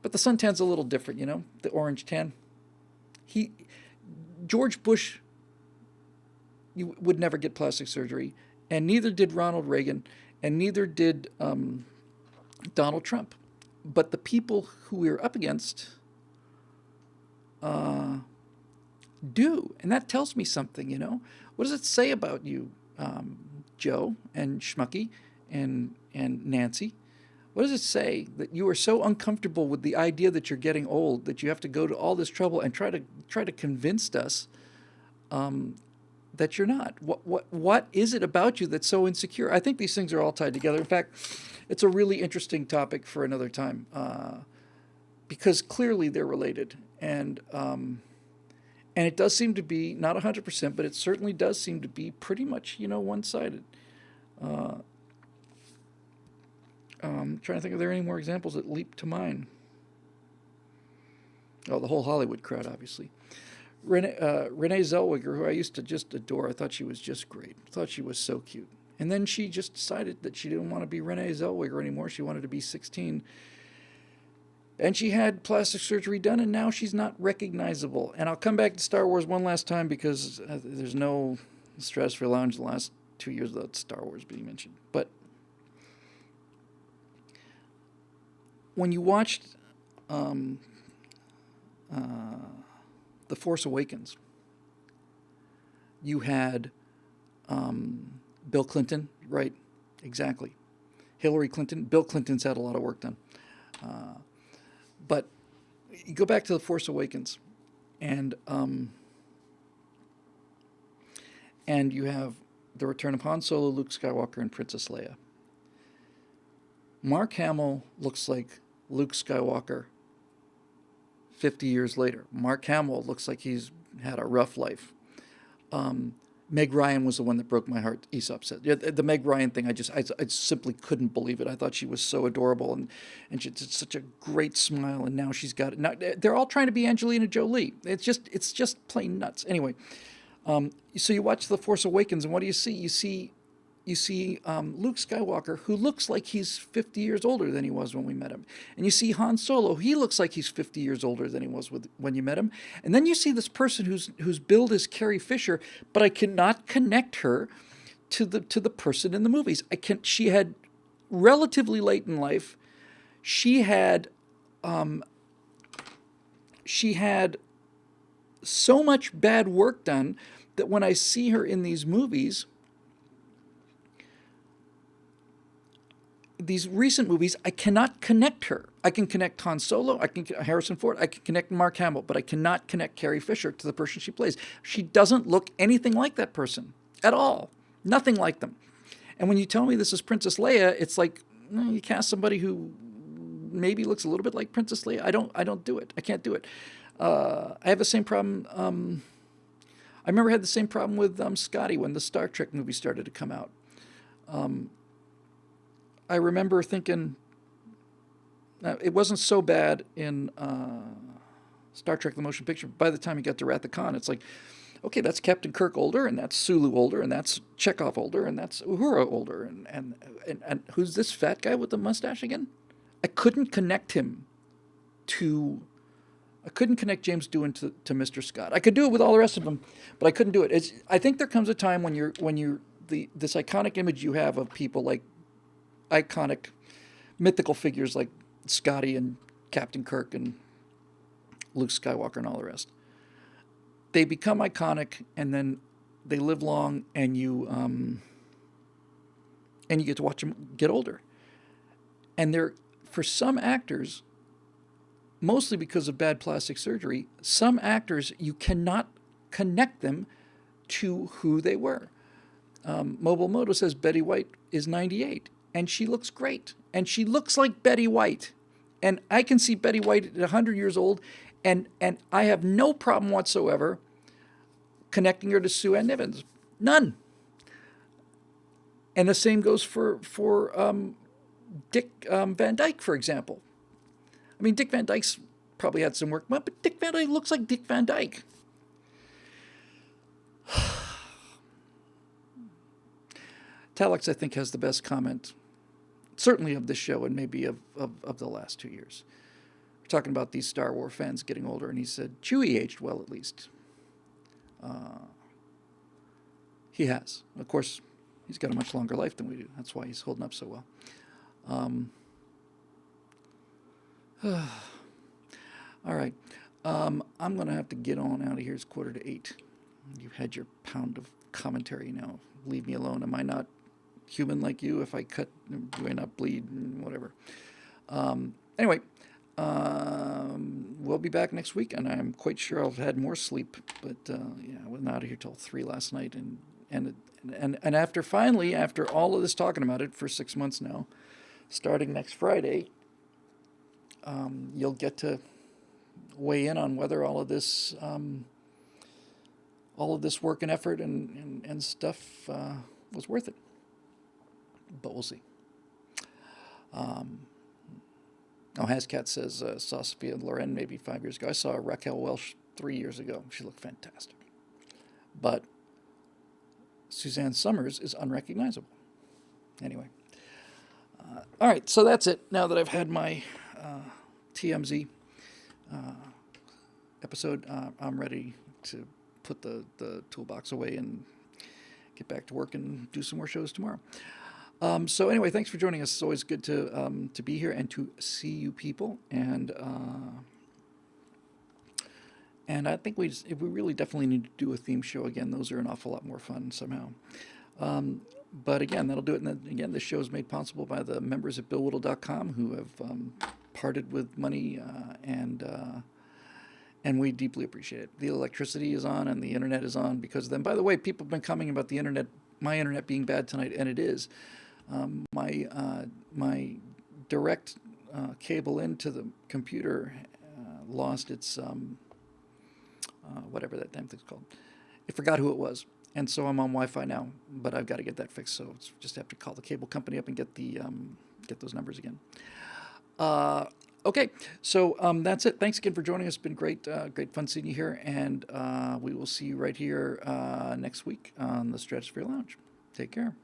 But the suntan's a little different, the orange tan. George Bush would never get plastic surgery, and neither did Ronald Reagan, and neither did Donald Trump. But the people who we were up against do, and that tells me something, What does it say about you, Joe and Schmucky and Nancy? What does it say that you are so uncomfortable with the idea that you're getting old that you have to go to all this trouble and try to convince us that you're not? What is it about you that's so insecure? I think these things are all tied together. In fact, it's a really interesting topic for another time because clearly they're related, and it does seem to be not 100%, but it certainly does seem to be pretty much one-sided. Trying to think if there are any more examples that leap to mind. Oh, the whole Hollywood crowd, obviously. Renee Zellweger, who I used to just adore, I thought she was just great. I thought she was so cute. And then she just decided that she didn't want to be Renee Zellweger anymore. She wanted to be 16. And she had plastic surgery done, and now she's not recognizable. And I'll come back to Star Wars one last time because there's no Stratosphere Lounge the last 2 years without Star Wars being mentioned. But when you watched the Force Awakens, you had Bill Clinton, right? Exactly. Hillary Clinton. Bill Clinton's had a lot of work done. But you go back to The Force Awakens, and you have the return of Han Solo, Luke Skywalker, and Princess Leia. Mark Hamill looks like Luke Skywalker 50 years later. Mark Hamill looks like he's had a rough life. Meg Ryan was the one that broke my heart, Aesop said. Yeah, the Meg Ryan thing, I simply couldn't believe it. I thought she was so adorable, and she had such a great smile, and now she's got it. Now, they're all trying to be Angelina Jolie. It's just plain nuts. Anyway, so you watch The Force Awakens, and what do you see? You see Luke Skywalker, who looks like he's 50 years older than he was when we met him. And you see Han Solo, he looks like he's 50 years older than he was when you met him. And then you see this person whose build is Carrie Fisher, but I cannot connect her to the person in the movies. She had relatively late in life, she had so much bad work done that when I see her in these movies, these recent movies, I cannot connect her. I can connect Han Solo, I can Harrison Ford, I can connect Mark Hamill, but I cannot connect Carrie Fisher to the person she plays. She doesn't look anything like that person at all. Nothing like them. And when you tell me this is Princess Leia, it's like you cast somebody who maybe looks a little bit like Princess Leia. I don't do it. I can't do it. I have the same problem. I remember I had the same problem with Scotty when the Star Trek movie started to come out. I remember thinking, it wasn't so bad in Star Trek: The Motion Picture. By the time you got to Wrath of Khan, it's like, okay, that's Captain Kirk older, and that's Sulu older, and that's Chekhov older, and that's Uhura older, and who's this fat guy with the mustache again? I couldn't connect him I couldn't connect James Doohan to Mr. Scott. I could do it with all the rest of them, but I couldn't do it. I think there comes a time when this iconic image you have of people like iconic mythical figures like Scotty and Captain Kirk and Luke Skywalker and all the rest. They become iconic, and then they live long, and you get to watch them get older. And for some actors, mostly because of bad plastic surgery, some actors, you cannot connect them to who they were. Mobile Moto says Betty White is 98. And she looks great. And she looks like Betty White. And I can see Betty White at 100 years old, and I have no problem whatsoever connecting her to Sue Ann Nivens. None. And the same goes for Dick Van Dyke, for example. I mean, Dick Van Dyke's probably had some work, but Dick Van Dyke looks like Dick Van Dyke. Talix, I think, has the best comment, certainly of this show and maybe of the last 2 years. We're talking about these Star Wars fans getting older, and he said, Chewie aged well, at least. He has. Of course, he's got a much longer life than we do. That's why he's holding up so well. All right. I'm going to have to get on out of here. It's 7:45. You've had your pound of commentary now. Leave me alone. Am I not human like you? If I cut, do I not bleed? Whatever. Anyway, we'll be back next week, and I'm quite sure I've had more sleep. But yeah, I wasn't out of here till 3 last night, and after all of this talking about it for 6 months now, starting next Friday, you'll get to weigh in on whether all of this work and effort and stuff was worth it. But we'll see. Hascat says, saw Sophia Loren maybe 5 years ago. I saw Raquel Welch 3 years ago. She looked fantastic. But Suzanne Summers is unrecognizable. Anyway. All right, so that's it. Now that I've had my TMZ episode, I'm ready to put the toolbox away and get back to work and do some more shows tomorrow. So anyway, thanks for joining us. It's always good to be here and to see you people. And And I think we really definitely need to do a theme show again. Those are an awful lot more fun somehow. But again, that'll do it. And then, again, this show is made possible by the members at BillWhittle.com who have parted with money, and we deeply appreciate it. The electricity is on and the internet is on because of them. By the way, people have been commenting about the internet, my internet being bad tonight, and it is. My direct cable into the computer lost its whatever that damn thing's called. I forgot who it was. And so I'm on Wi-Fi now, but I've got to get that fixed. So it's just have to call the cable company up and get those numbers again. Okay, so that's it. Thanks again for joining us. It's been great fun seeing you here, and we will see you right here next week on the Stratosphere Lounge. Take care.